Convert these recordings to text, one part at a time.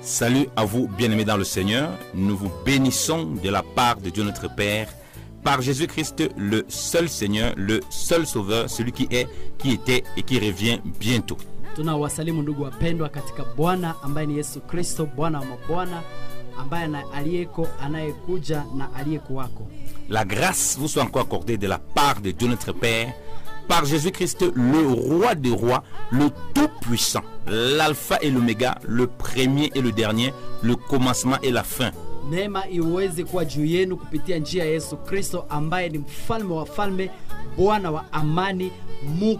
Salut à vous, bien-aimés dans le Seigneur. Nous vous bénissons de la part de Dieu notre Père, par Jésus-Christ, le seul Seigneur, le seul Sauveur, celui qui est, qui était et qui revient bientôt. Tunawasalimu ndugu wapendwa katika Bwana ambaye ni Yesu Kristo, Bwana wa mabwana, ambaye aliyeko, anayekuja na aliyekuwako. La grâce vous soit encore accordée de la part de Dieu notre Père, par Jésus-Christ, le roi des rois, le tout-puissant, l'alpha et l'oméga, le premier et le dernier, le commencement et la fin. Neema iweze kuwa juu yenu kupitia njia ya Yesu Kristo ambaye ni mfalme wa falme, Bwana wa amani,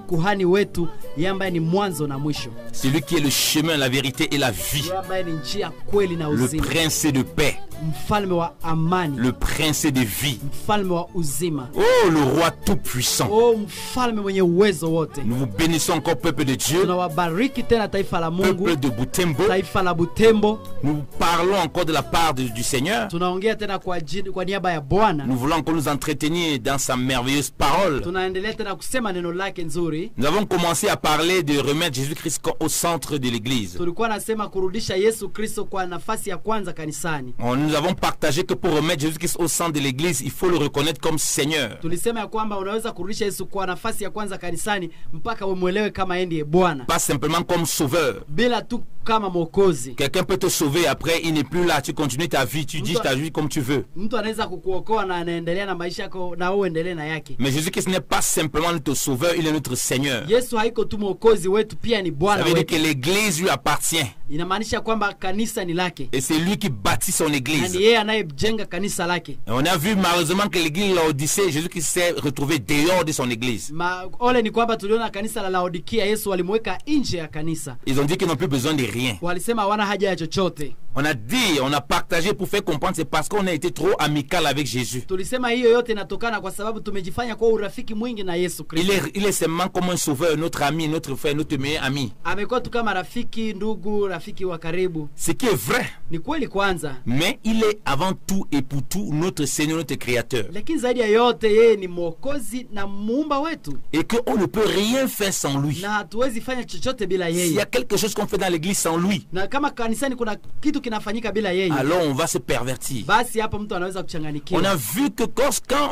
kuhani wetu, ambaye ni mwanzo na mwisho. Celui qui est le chemin, la vérité et la vie. Ambaye ni njia, kweli na uzima. Le prince de paix. Mfalme wa amani. Le prince de vie. Mfalme wa uzima. Oh, le roi tout puissant. Oh, mfalme mwenye uwezo wote. Nous vous bénissons encore, peuple de Dieu. Tunawabariki tena taifa la Mungu. Peuple de Butembo. Taifa la Butembo. Nous parlons encore de la part du Seigneur. Tunaongea tena kwa niaba ya Bwana. Nous voulons encore nous entretenir dans sa merveilleuse parole. Tunaendelea tena kusema neno lake nzuri. Nous avons commencé à parler de remettre Jésus-Christ au centre de l'église. Tulikuwa nasema kurudisha Yesu Kristo kwa nafasi ya kwanza kanisani. Nous avons partagé que pour remettre Jésus-Christ au centre de l'église, il faut le reconnaître comme Seigneur. Tulisema ya kwamba unaweza kurudisha Yesu kwa nafasi ya kwanza kanisani mpaka umuelewe kama yeye ndiye Bwana. Pas simplement comme sauveur. Bila tu kama mwokozi. Quelqu'un peut te sauver, après il n'est plus là, tu continues ta vie, tu dis ta vie comme tu veux. Mtu anaweza kukuokoa na anaendelea na maisha yako na uendelee na yake. Mais Jésus-Christ n'est pas simplement notre sauveur, il est notre Seigneur. Yesu haiko tu mwokozi wetu, pia ni Bwana wetu. Ça veut dire que l'église lui appartient. Inamaanisha kwamba kanisa ni lake. Et c'est lui qui bâtit son église. Ni yeye anayejenga kanisa lake. Et on a vu malheureusement que l'église Laodicée, Jésus-Christ s'est retrouvé dehors de son église. Ole ni kwamba tuliona kanisa la Laodikia, Yesu walimweka nje ya kanisa. Ils ont dit qu'ils n'ont plus besoin de rien. Walisema hawana haja ya chochote. On a dit, on a partagé pour faire comprendre, c'est parce qu'on a été trop amical avec Jésus. Tulisema hiyo yote inatokana kwa sababu tumejifanya kwa urafiki mwingi na Yesu Kristo. Il est seulement comme un sauveur, notre ami, notre frère, notre meilleur ami. Amekuwa tu kama rafiki, ndugu, rafiki wa karibu. Ce qui est vrai. Ni kweli kwanza. Mais il est avant tout et pour tout notre Seigneur, notre Créateur. Lakini zaidi ya yote yeye ni mwokozi na muumba wetu. Et qu'on ne peut rien faire sans lui. Na hatuwezi fanya chochote bila yeye. S'il y a quelque chose qu'on fait dans l'église sans lui. Na kama kanisani kuna kitu kinafanyika bila yeye. Alors on va se pervertir. Basi hapo mtu anaweza kuchanganyikiwa. On a vu que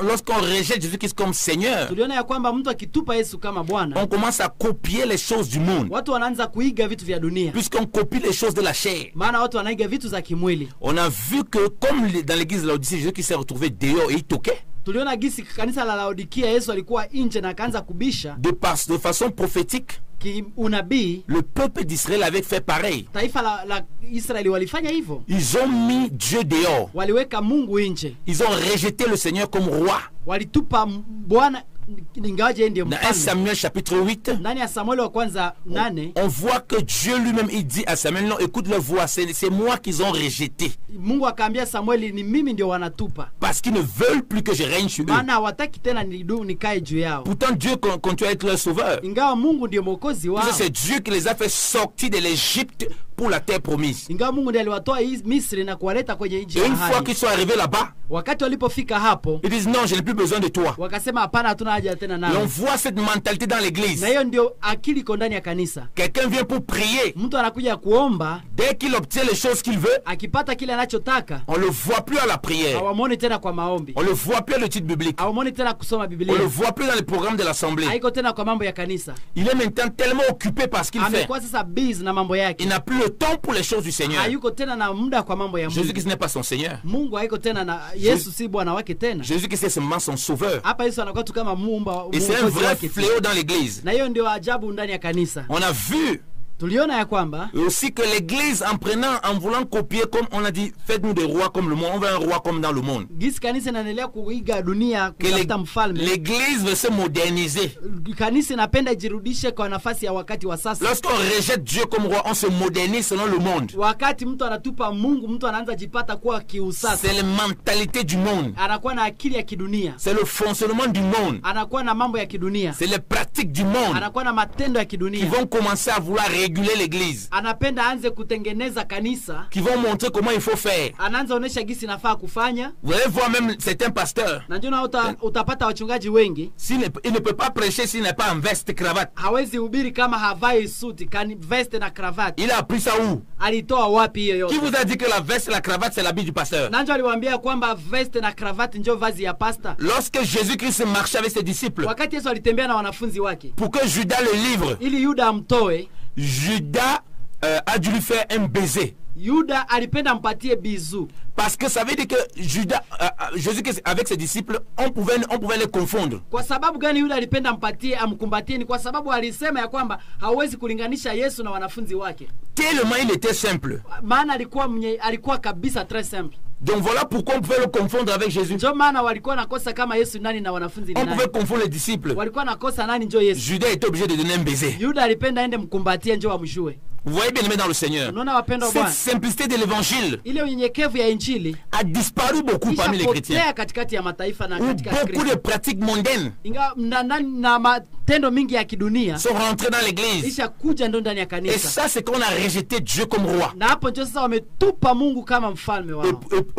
lorsqu'on rejette Jésus-Christ comme Seigneur, tuliona ya kwamba mtu akitupa Yesu kama Bwana, on commence à copier les choses du monde. Watu wanaanza kuiga vitu vya dunia. Puisqu'on copie les choses de la chair. Maana watu wanaiga vitu za kimwili. On a vu que comme dans l'église de Laodicée, Jésus-Christ s'est retrouvé dehors et il toquait. Tuliona gisi kanisa la Laodikia Yesu alikuwa nje na akaanza kubisha. De façon prophétique. Unabii, le peuple d'Israël avait fait pareil. Taifa la Israeli walifanya hivyo. Ils ont mis Dieu dehors. Waliweka Mungu nje. Ils ont rejeté le Seigneur comme roi. Walitupa Bwana ingawaje ndiye mfalme. Dans 1 Samuel chapitre 8, ndani ya Samuel wa kwanza 8, on voit que Dieu lui-même il dit à Samuel, non, écoute leur voix, c'est moi qu'ils ont rejeté. Mungu akaambia Samuel, ni mimi ndio wanatupa. Parce qu'ils ne veulent plus que je règne sur eux. Maana hawataki tena nikae juu yao. Pourtant Dieu continue à être leur sauveur. Ingawa Mungu ndiye mwokozi wao. C'est Dieu qui les a fait sortir de l'Égypte pour la terre promise. Ingawa Mungu ndiye aliwatoa Misri na kuwaleta kwenye nchi ya ahadi. ahadi. Une fois qu'ils sont arrivés là-bas, wakati walipofika hapo, ils disent non, je n'ai plus besoin de toi. Wakasema hapana, hatuna haja tena nawe. Et on voit cette mentalité dans l'église. Na hiyo ndio akili iko ndani ya kanisa. Quelqu'un vient pour prier. Mtu anakuja kuomba, dès qu'il obtient les choses qu'il veut, akipata kile anachotaka, on le voit plus à la prière. Hawamoni tena kwa maombi. On le voit plus à l'étude biblique. Hawamoni tena kusoma Biblia. On le voit plus dans les programmes de l'assemblée. Haiko tena kwa mambo ya kanisa. Il est maintenant tellement occupé par ce qu'il fait. Amekuwa sasa busy na mambo yake. Il n'a plus le temps pour les choses du Seigneur. Hayuko tena na muda kwa mambo ya Mungu. Jésus-Christ n'est pas son Seigneur. Mungu haiko tena na Yesu si Bwana wake tena. Jésus-Christ est seulement son sauveur. Hapa Yesu anakuwa tu kama muumba. Et c'est un vrai fléau dans l'église. Na hiyo ndio ajabu ndani ya kanisa. On a vu tuliona ya kwamba aussi que l'église en voulant copier, comme on a dit, faites-nous des rois comme le monde, on veut un roi comme dans le monde. Gisi kanisa inaendelea kuiga dunia kutafuta mfalme. L'église veut se moderniser. Kanisa inapenda ijirudishe kwa nafasi ya wakati wa sasa. Lorsqu'on rejette Dieu comme roi, on se modernise selon le monde. Wakati mtu anatupa Mungu, mtu anaanza jipata kuwa kiusasa. C'est la mentalité du monde. Anakuwa na akili ya kidunia. C'est le fonctionnement du monde. Anakuwa na mambo ya kidunia. C'est les pratiques du monde. Anakuwa na matendo ya kidunia. Qui vont commencer à vouloir réguler réguler l'église, anapenda aanze kutengeneza kanisa, qui vont montrer comment il faut faire. anaanza onesha gisi nafaa kufanya. Vous allez voir même certains pasteurs, Na njoo utapata wachungaji wengi, il ne peut pas prêcher s'il n'est pas en veste, cravate. hawezi hubiri kama havai suti, veste na cravate. Il a appris ça où? Alitoa wapi hiyo yote? Qui vous a dit que la veste et la cravate c'est l'habit du pasteur? Na njoo aliwaambia kwamba veste na cravate ndio vazi ya pasta. Lorsque Jésus-Christ marchait avec ses disciples, Wakati Yesu alitembea na wanafunzi wake, pour que Judas le livre, ili Yuda amtoe, Judas a dû lui faire un baiser. Yuda alipenda mpatie bizu. Parce que ça veut dire que Judas, Jésus-Christ avec ses disciples, on pouvait les confondre. Kwa sababu gani Yuda alipenda mpatie amkumbatie? Ni kwa sababu alisema ya kwamba hawezi kulinganisha Yesu na wanafunzi wake. Tellement il était simple. Maana alikuwa kabisa très simple. Donc voilà pourquoi on pouvait le confondre avec Jésus. Ndio maana walikuwa nakosa kama Yesu nani na wanafunzi ni On nani. pouvait confondre les disciples. Walikuwa nakosa nani ndio Yesu. Judas était obligé de donner un baiser. Yuda alipenda aende mkumbatie ndio amjue. Vous voyez bien aimé dans le Seigneur. Unaona wapendwa Cette Bwana, simplicité de l'évangile ile unyenyekevu ya injili a disparu beaucoup parmi les chrétiens. ishapotea katikati ya mataifa na Où katika beaucoup de Kristo. pratiques mondaines Ingawa na matendo mingi ya kidunia sont rentrées dans l'église. isha kuja ndo ndani ya Et kanisa. ça, c'est qu'on a rejeté Dieu comme roi. Na hapo ndio sasa wametupa Mungu kama mfalme wao.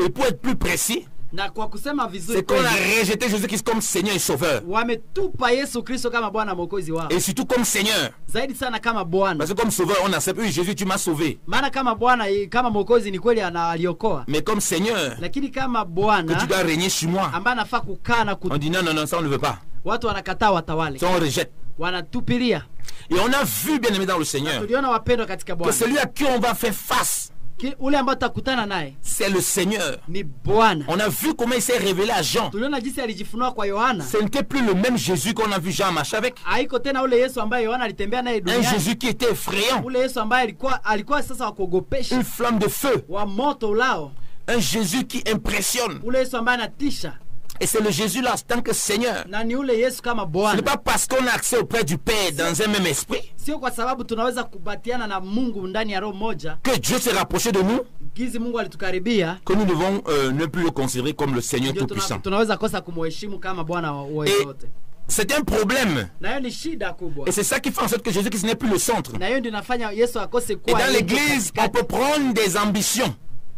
Et pour être plus précis, Na kwa kusema vizuri, c'est qu'on a rejeté Jésus-Christ comme Seigneur et Sauveur. wametupa Yesu Kristo kama Bwana Mwokozi wao. Et surtout comme Seigneur. Zaidi sana kama Bwana. Parce que comme Sauveur, on accepte, oui, Jésus, tu m'as sauvé. Maana kama Bwana, kama Mwokozi ni kweli aliokoa. Mais comme Seigneur, Lakini kama que Bwana tu dois régner sur moi. ambaye anafaa kukaa na On dit non, non, non, ça on ne veut pas. watu wanakataa watawale. Ça on rejette. Wanatupilia. Et on a vu, bien aimé dans le Seigneur, Tuliona wapendwa katika que Bwana. celui à qui on va faire face, Ule ambao tutakutana naye c'est le Seigneur. ni Bwana. On a vu comment il s'est révélé à Jean. Tuliona jinsi alijifunua kwa Yohana. Ce n'était plus le même Jésus qu'on a vu Jean marcher avec. Haiko tena ule Yesu ambaye Yohana alitembea naye Un duniani. Jésus qui était effrayant. Ule Yesu ambaye alikuwa sasa wakuogopesha, Une flamme de feu. wa moto ulao. Un Jésus qui impressionne. Ule Yesu ambaye anatisha. Et c'est le Jésus-là, en tant que Seigneur. Na ni ule Yesu kama Ce n'est Bwana. pas parce qu'on a accès auprès du Père dans un même esprit Sio kwa sababu tunaweza kubatiana na Mungu ndani ya roho moja, que Dieu s'est rapproché de nous gizi Mungu alitukaribia, que nous devons ne plus le considérer comme le Seigneur ndio Tout-Puissant. tunaweza kosa kumheshimu kama Bwana wa Et yote. c'est un problème. Na hiyo ni shida kubwa. Et c'est ça qui fait en sorte que Jésus-Christ n'est plus le centre. Na hiyo ndio inafanya Yesu akose Et kuwa dans yeye l'église, on katikati. peut prendre des ambitions.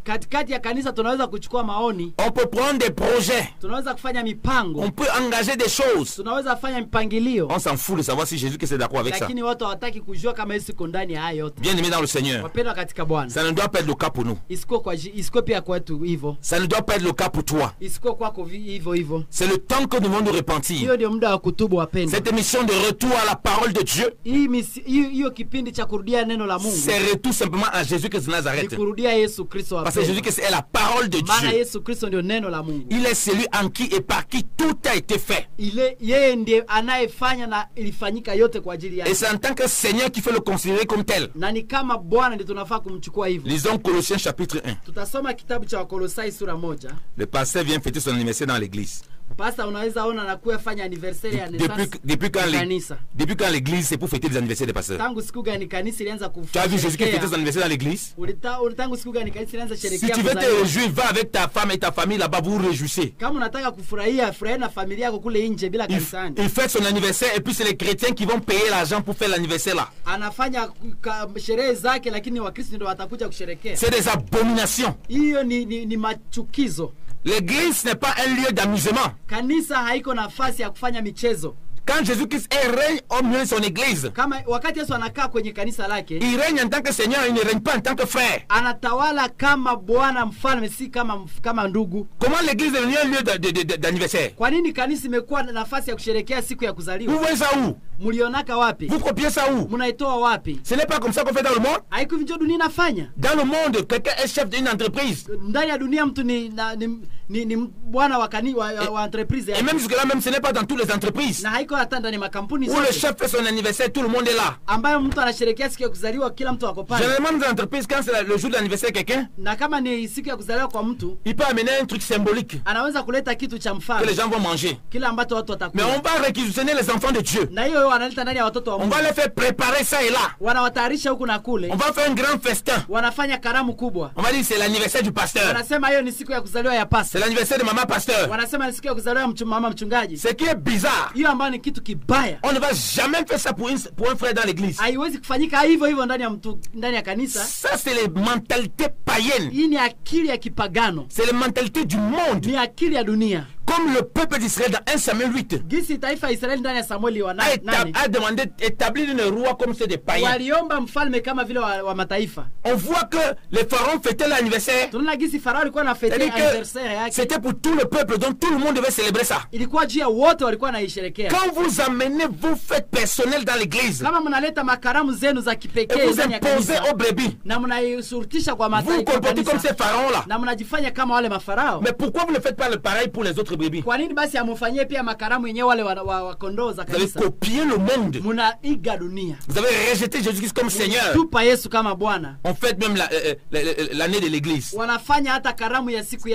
Katikati ya kanisa tunaweza kuchukua maoni, On peut prendre des projets. tunaweza kufanya mipango, On peut engager des choses. tunaweza fanya mipangilio, On s'en fout de savoir si Jésus-Christ est d'accord avec ça. lakini watu hawataki kujua kama Yesu iko ndani ya haya yote. Bien aimé dans le Seigneur, Wapendwa katika Bwana, ça ne doit pas être le cas pour nous. isikuwe pia kwetu hivyo, Ça ne doit pas être le cas pour toi. isikuwe kwako hivyo hivyo. C'est le temps que nous devons nous repentir. Hiyo ndio muda wa kutubu wapendwa. Cette émission de retour à la parole de Dieu, Hiyo kipindi cha kurudia neno la Mungu c'est retour simplement à Jésus-Christ de ni Nazareth. kurudia Yesu Kristo Parce que wapendwa. Jésus-Christ est la parole de Maana Dieu. Yesu Kristo ndio neno la Mungu. Il est celui en qui et par qui tout a été fait. Yeye ndiye anayefanya na ilifanyika yote kwa ajili Et yake. c'est en tant que Seigneur qu'il faut le considérer comme tel. Na ni kama Bwana ndio tunafaa kumchukua hivyo. Lisons Colossiens chapitre 1. Tutasoma kitabu cha Wakolosai sura 1. Le pasteur vient fêter son anniversaire dans l'église. Pasta unaweza ona anakuwa fanya anniversaire ya Depuis kanisa. quand l'église, c'est pour fêter les anniversaires des pasteurs. Tangu siku gani kanisa ilianza Tu as vu Jésus qui fêtait son kusherehekea? anniversaire dans l'église? Tangu siku gani kanisa ilianza Si sherehekea tu veux te kuzaliwa? réjouir, va avec ta femme et ta famille là-bas, vous vous réjouissez. Kama unataka kufurahia, furahia na familia yako kule nje bila kanisani. Il fête son anniversaire et puis c'est les chrétiens qui vont payer l'argent pour faire l'anniversaire là. Anafanya sherehe zake, lakini Wakristo ndio watakuja kusherehekea. C'est des abominations. Hiyo ni machukizo. L'église n'est pas un lieu d'amusement. Kanisa haiko nafasi ya kufanya michezo. Quand Jésus-Christ règne au milieu de son église, Kama wakati Yesu anakaa kwenye kanisa lake, il règne en tant que Seigneur, il ne règne pas en tant que frère. anatawala kama Bwana mfalme, si kama ndugu. Comment l'église est devenue un lieu d'anniversaire? Kwa nini kanisa imekuwa nafasi ya kusherehekea siku ya Vous kuzaliwa? voyez ça où? Mlionaka wapi? Vous copiez ça où? Mnaitoa wapi? Ce n'est pas comme ça qu'on fait dans le monde. Haiko hivyo dunia inafanya. Dans le monde, quelqu'un est chef d'une entreprise. Ndani ya dunia mtu ni bwana wa entreprise Et même jusque-là, même ce n'est pas dans toutes les entreprises. na haiko hata ndani makampuni Où le zote chef fait son anniversaire, tout le monde est là. ambayo mtu anasherehekea siku ya kuzaliwa, kila mtu ako pale. Généralement, dans les entreprises, quand c'est le jour de l'anniversaire de quelqu'un, Na kama ni siku ya kuzaliwa kwa mtu, il peut amener un truc symbolique anaweza kuleta kitu cha que les mfano gens vont manger. kila ambacho watu Mais watakula. on va réquisitionner les enfants de Dieu. Na hiyo hiyo wanaleta ndani ya watoto wa On Mungu. va les faire préparer ça et là. Wanawatayarisha huku na kule. On va faire un grand festin. Wanafanya karamu kubwa. On va dire c'est l'anniversaire du pasteur. Wanasema hiyo ni siku ya kuzaliwa ya C'est pastor. l'anniversaire de maman pasteur. Wanasema ni siku ya kuzaliwa ya mama mchungaji. Ce qui est bizarre, Hiyo ambayo ni kitu kibaya. on ne va jamais faire ça pour un frère dans l'église. Haiwezi kufanyika hivyo hivyo ndani ya mtu ndani ya kanisa. Ça, c'est les mentalités païennes. Hii ni akili ya kipagano. C'est les mentalités du monde. Ni akili ya dunia. Comme le peuple d'Israël dans 1 Samuel 8 Gisi taifa Israeli ndani ya Samueli wa 8 a demandé d'établir une roi comme c'est des païens. waliomba mfalme kama vile wa mataifa. On voit que les pharaons fêtaient l'anniversaire. Tunaona gisi Farao alikuwa na fete anniversaire yake. C'était pour tout le peuple, donc tout le monde devait célébrer ça. Ilikuwa juu ya wote walikuwa naisherekea. Quand vous amenez vos fêtes personnelles dans l'église, Kama mnaleta makaramu zenu za et kipekee vous ndani ya imposez kanisa aux brebis, na mnaisurtisha kwa vous vous mataifa comportez comme ces pharaons-là. na mnajifanya kama wale mafarao. Mais pourquoi vous ne faites pas le pareil pour les autres brebis? Kwa nini basi amufanyie pia makaramu yenyewe wale wa kondoo za Vous avez kanisa? copié le monde. Mnaiga dunia. Vous avez rejeté Jésus-Christ comme Seigneur. Tupa Yesu kama Bwana. On fête même l'année de l'église. Wanafanya hata karamu ya siku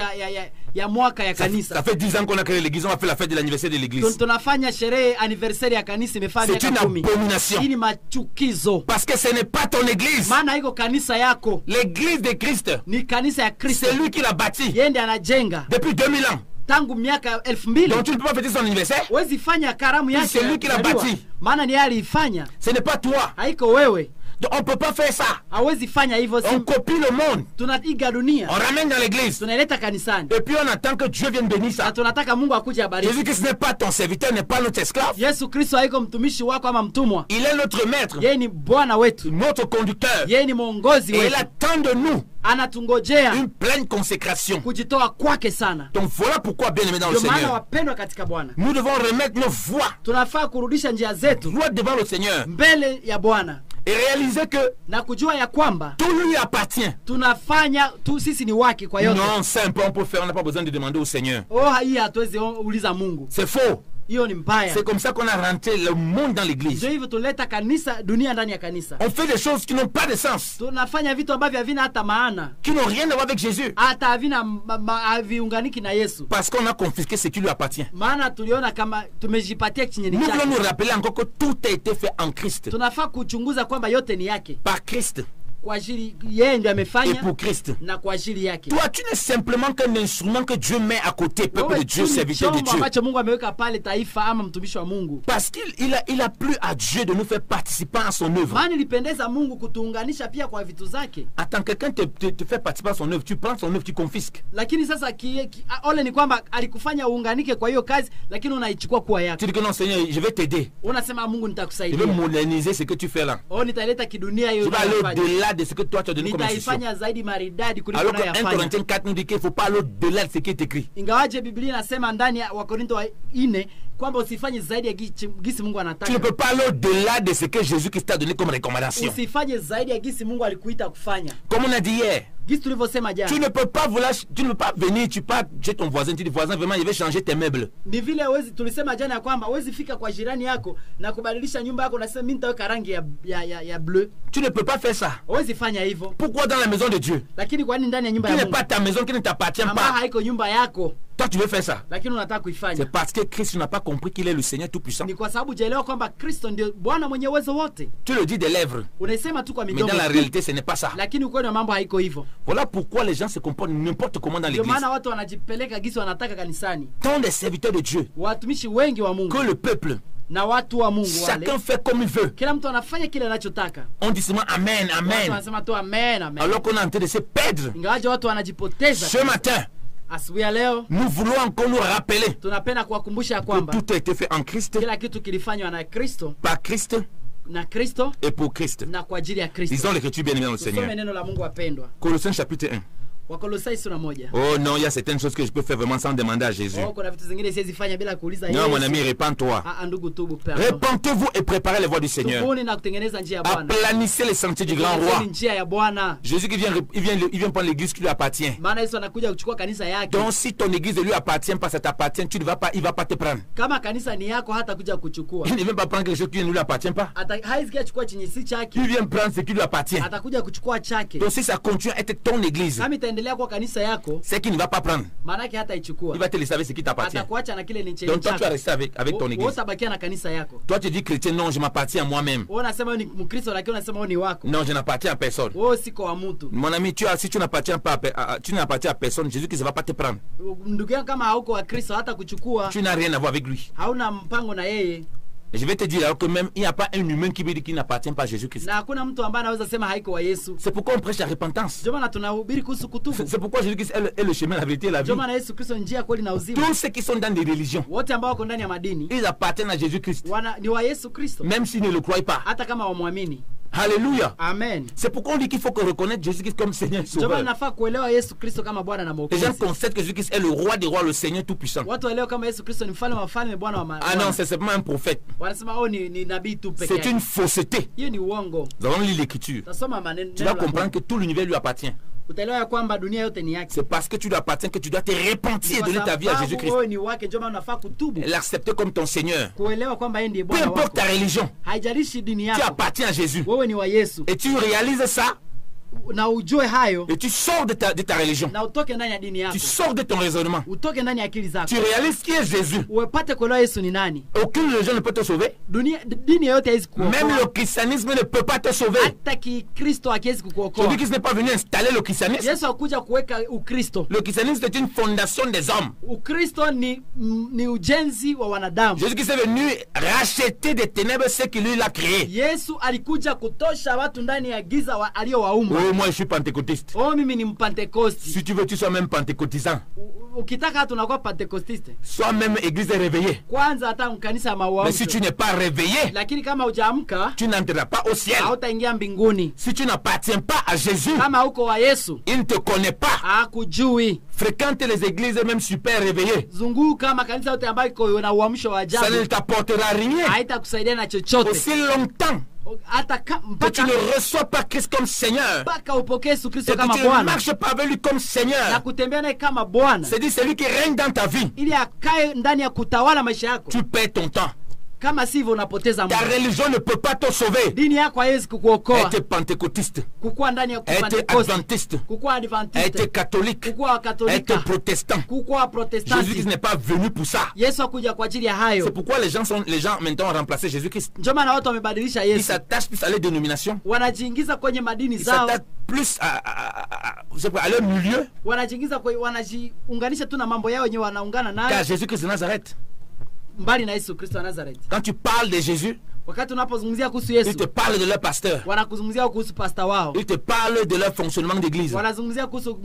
ya mwaka ya kanisa. Ça fait 10 ans qu'on a créé l'église, on a fait la fête de l'anniversaire de l'église. Tunafanya sherehe anniversaire ya kanisa imefanya C'est une miaka 10. abomination. Hii ni machukizo. Parce que ce n'est pas ton église. Maana iko kanisa yako. L'église de Christ, Ni kanisa ya Kristo. c'est lui qui l'a bâti Yeye ndiye anajenga depuis 2000 ans. tangu miaka 2000. Donc tu ne peux pas fêter son anniversaire. Wezi fanya karamu yake. C'est lui qui l'a kuzaliwa. bâti. Maana ni yeye aliifanya. Ce n'est pas toi. Haiko wewe. Donc on ne peut pas faire ça. Hawezi fanya hivyo. On copie le monde. Tunaiga dunia. On ramène dans l'église. Tunaileta kanisani. Et puis on attend que Dieu vienne bénir Na ça. tunataka Mungu akuje abariki. Jésus-Christ n'est pas ton serviteur, n'est pas notre esclave. Yesu Kristo haiko mtumishi wako ama mtumwa. Il est notre maître, Yeye ni Bwana wetu. notre conducteur. Yeye ni mwongozi Et il wetu. attend de nous Anatungojea une pleine consécration. kujitoa kwake sana. Donc voilà pourquoi, bien aimé dans le Ndio maana Seigneur, wapendwa katika Bwana, nous devons remettre nos voix tunafaa kurudisha njia zetu droit devant le Seigneur mbele ya Bwana et réaliser que na kujua ya kwamba tout lui appartient. tunafanya tu, sisi ni wake kwa yote. Non, simple, on peut faire, on n'a pas besoin de demander au Seigneur. Hii hatuwezi uliza Mungu. C'est faux. Hiyo ni mbaya. C'est comme ça qu'on a rentré le monde dans l'église. Ndio hivyo tuleta kanisa dunia ndani ya kanisa. On fait des choses qui n'ont pas de sens, Tunafanya vitu ambavyo havina hata maana. qui n'ont rien à voir avec Jésus. Hata havina haviunganiki na Yesu. Parce qu'on a confisqué ce qui lui appartient. Maana tuliona kama tumejipatia kinyeni Nous voulons chake. nous rappeler encore que tout a été fait en Christ. Tunafaa kuchunguza kwamba yote ni yake. Par Christ Kwa ajili yeye ndiye et amefanya pour Christ. na kwa ajili yake. Toi, tu n'es simplement qu'un instrument que Dieu met à côté, peuple de Dieu, serviteur de Dieu. ambacho Mungu ameweka pale taifa ama mtumishi wa Mungu. Parce qu'il a plu à Dieu de nous faire participer à son œuvre. Maana ilipendeza Mungu kutuunganisha pia kwa vitu zake. Attends, quelqu'un te fait participer à son œuvre, tu prends son œuvre, tu confisques. Lakini sasa ole ni kwamba alikufanya uunganike kwa hiyo kazi, lakini unaichukua kuwa yako. Tu dis que non, Seigneur, je vais t'aider. Unasema Mungu Je nitakusaidia. vais moderniser ce que tu fais là. Nitaleta kidunia hiyo. Je vais aller au-delà de ce que toi tu as donné comme instruction. Nitaifanya zaidi maridadi kuliko Alors que 1 unayofanya. Corinthiens 4 nous dit qu'il ne faut pas aller au-delà de ce qui est écrit. Ingawaje Biblia inasema ndani ya Wakorintho 4 kwamba usifanye zaidi ya gisi Mungu anataka. Tu ne peux pas aller au-delà de ce que Jésus-Christ t'a donné comme recommandation. Usifanye zaidi ya gisi Mungu alikuita kufanya. Comme on a dit hier, Gisi tulivyosema jana. tu ne peux pas venir, tu pars chez ton voisin, tu dis voisin, vraiment, je vais changer tes meubles. Ni vile tulisema jana ya kwamba huwezi fika kwa jirani yako na kubadilisha nyumba yako na sema mimi nitaweka rangi ya bleu. Tu ne peux pas faire ça. Huwezi fanya hivyo. Pourquoi dans la maison de Dieu? Lakini kwa nini ndani ya nyumba Qui ya n'est Mungu? pas ta maison, qui ne t'appartient Ama pas. haiko nyumba yako, Toi, tu veux faire ça. lakini unataka kuifanya. C'est parce que Christ n'a pas compris qu'il est le Seigneur Tout-Puissant. Ni kwa sababu hujaelewa kwamba Kristo ndio Bwana mwenye uwezo wote. Tu le dis des lèvres, Unaisema tu kwa mais midomo. dans la réalité, ce n'est pas ça. Lakini ukweli wa mambo haiko hivyo. Voilà pourquoi les gens se comportent n'importe comment dans Ndio l'église. maana watu wanajipeleka gisi wanataka kanisani. Tant des serviteurs de Dieu Watumishi wengi wa Mungu que le peuple, na watu wa Mungu wale. chacun fait comme il veut. Kila mtu anafanya kile anachotaka. On dit seulement Amen, Watu Amen. wanasema tu amen, amen. Alors qu'on est en train de se perdre. Ingawaje watu wanajipoteza. Ce matin, Asubuhi ya leo nous voulons encore nous rappeler tunapenda kuwakumbusha que kwamba tout a été fait en Christ, kila kitu kilifanywa na Kristo, par Christ na Kristo et pour Christ. na kwa ajili ya Kristo. Lisons l'écriture bien aimée dans le Tusome Seigneur. neno la Mungu wapendwa. Colossiens chapitre 1. Wakolosai sura 1. Oh non, il y a certaines choses que je peux faire vraiment sans demander à Jésus. Kuna vitu zingine siwezi fanya bila kuuliza Yesu. Non, mon ami, répands-toi. Ndugu tubu pardon. Repentez-vous et préparez les voies du Seigneur. Tubuni na kutengeneza njia ya Bwana. Aplanissez les sentiers du grand roi. Njia ya Bwana. Jésus qui vient prendre l'église qui lui appartient. Maana Yesu anakuja kuchukua kanisa yake. Donc si ton église ne lui appartient pas, ça t'appartient, il va pas te prendre. Kama kanisa ni yako hata kuja kuchukua. Il ne vient pas prendre quelque chose qui ne lui appartient pas. Haiziki chukua chenye si chake. Il vient prendre ce qui lui appartient. Atakuja kuchukua chake. Donc si ça continue à être ton église, Kama itaendelea kwa kanisa yako, c'est qu'il ne va pas prendre. maana yake hata Il ichukua. va te laisser avec ce qui t'appartient. Atakuacha na kile ni chenye Donc toi, tu vas chako. rester avec ton église. Utabakia na kanisa yako. Toi, tu dis chrétien, non, je m'appartiens à moi-même. Wewe unasema ni Mkristo lakini unasema wewe ni wako. Non, je n'appartiens à personne. Wewe siko wa mtu. Mon ami, si tu n'appartiens pas tu n'appartiens à personne, Jésus-Christ ne va pas te prendre. Ndugu yangu, kama hauko wa Kristo hata kuchukua, Tu n'as rien à voir avec lui. hauna mpango na yeye. Et je vais te dire alors que même il n'y a pas un humain qui veut dire qu'il n'appartient pas à Jésus-Christ. Na hakuna mtu ambaye anaweza sema haiko wa Yesu. C'est pourquoi on prêche la repentance. Ndio maana tunahubiri kuhusu kutubu. C'est pourquoi Jésus-Christ est le chemin, la vérité et la vie. Ndio maana Yesu Kristo njia, kweli na uzima. Tous ceux qui sont dans des religions, Wote ambao wako ndani ya madini ils appartiennent à Jésus-Christ. ni wa Yesu Kristo, Même s'ils ne le croient pas. hata kama wamwamini. Alléluia. Amen. C'est pourquoi on dit qu'il faut reconnaître Jésus-Christ comme Seigneur et Ndio maana Sauveur. nafaa kuelewa Yesu Kristo kama Bwana na Les Mwokozi. gens concèdent que Jésus-Christ est le roi des rois, le Seigneur tout-puissant. Watu waelewe kama Yesu Kristo ni mfalme wa wafalme, Bwana wa Ah non, c'est simplement un prophète. wanasema ni nabii tu peke C'est yake. une fausseté. Hiyo ni uongo. Nous allons lire l'Écriture. Tasoma maneno. Tu vas comprendre que tout l'univers lui appartient. Utaelewa ya kwamba dunia yote ni yake. C'est parce que tu lui appartiens que tu dois te repentir et donner ta vie à Jésus-Christ. Wewe ni wake, ndio maana unafaa kutubu. L'accepter comme ton Seigneur. Kuelewa kwamba yeye ndiye Peu Bwana importe ta wako. religion, Haijalishi dini tu yako. appartiens à Jésus. Wewe ni wa Yesu. Et tu réalises ça Na ujue hayo et tu sors de ta religion. na utoke ndani ya dini yako. Tu sors de ton raisonnement. Utoke ndani ya akili zako. Tu réalises qui est Jésus. Uepate kuelewa Yesu ni nani. Aucune religion ne peut te sauver. Dini yote haiwezi Même kukuokoa. le christianisme ne peut pas te sauver. Hata Kristo hakiwezi kukuokoa. Celui qui n'est pas venu installer le christianisme. Yesu hakuja kuweka Ukristo. Le christianisme est une fondation des hommes. Ukristo ni ujenzi wa wanadamu. Jésus-Christ est venu racheter des ténèbres ce qu'il lui a créé. Yesu alikuja kutosha watu ndani ya giza aliyowaumba. Oh, moi je suis pentecôtiste. Oh, mimi ni Mpentekosti. Si tu veux, tu sois même pentecôtisant. Ukitaka hata unakuwa Pentekostiste. Sois même église réveillée. Kwanza hata mkanisa ya Mais mawazo. si tu n'es pas réveillé, Lakini kama hujaamka, tu n'entreras pas au ciel. hautaingia mbinguni. Si tu n'appartiens pas à Jésus, Kama uko wa Yesu, il ne te connaît pas. hakujui. Fréquente les églises même super réveillées. Zunguka makanisa yote ambayo iko na uamsho wa Ça ne ajabu. t'apportera rien. Haitakusaidia na chochote. Aussi longtemps Hata que tu mpaka ne reçois pas Christ comme Seigneur mpaka upokee Yesu Kristo et kama que tu ne Bwana marches pas avec lui comme na Seigneur, kutembea naye kama Bwana, c'est-à-dire celui qui règne dans ta vie, ili akae ndani ya kutawala maisha yako. tu perds ton temps. Kama sivyo unapoteza Ta muda. religion ne peut pas te sauver. Dini yako haiwezi kukuokoa. Être pentecôtiste, Kukuwa ndani ya être Pentekoste, adventiste, kukuwa être Adventiste, catholique, kukuwa Katolika, être protestant. kukuwa Jésus-Christ Protestanti. n'est pas venu pour ça. Yesu hakuja kwa ajili ya C'est hayo. pourquoi les gens maintenant ont remplacé Jésus-Christ. Ndio maana watu wamebadilisha Ils Yesu. s'attachent plus à les dénominations. Wanajiingiza kwenye madini Ils zao. s'attachent plus à leur milieu Wanajiunganisha tu na mambo yao wenyewe, wanaungana qu'à nayo Jésus-Christ de Nazareth. mbali na Yesu Kristo wa Nazareth. Quand tu parles de Jésus, Wakati unapozungumzia kuhusu ils Yesu, te parlent de leur pasteur. wanakuzungumzia kuhusu pasta wao. Ils te parlent de leur fonctionnement d'église. Wanazungumzia kuhusu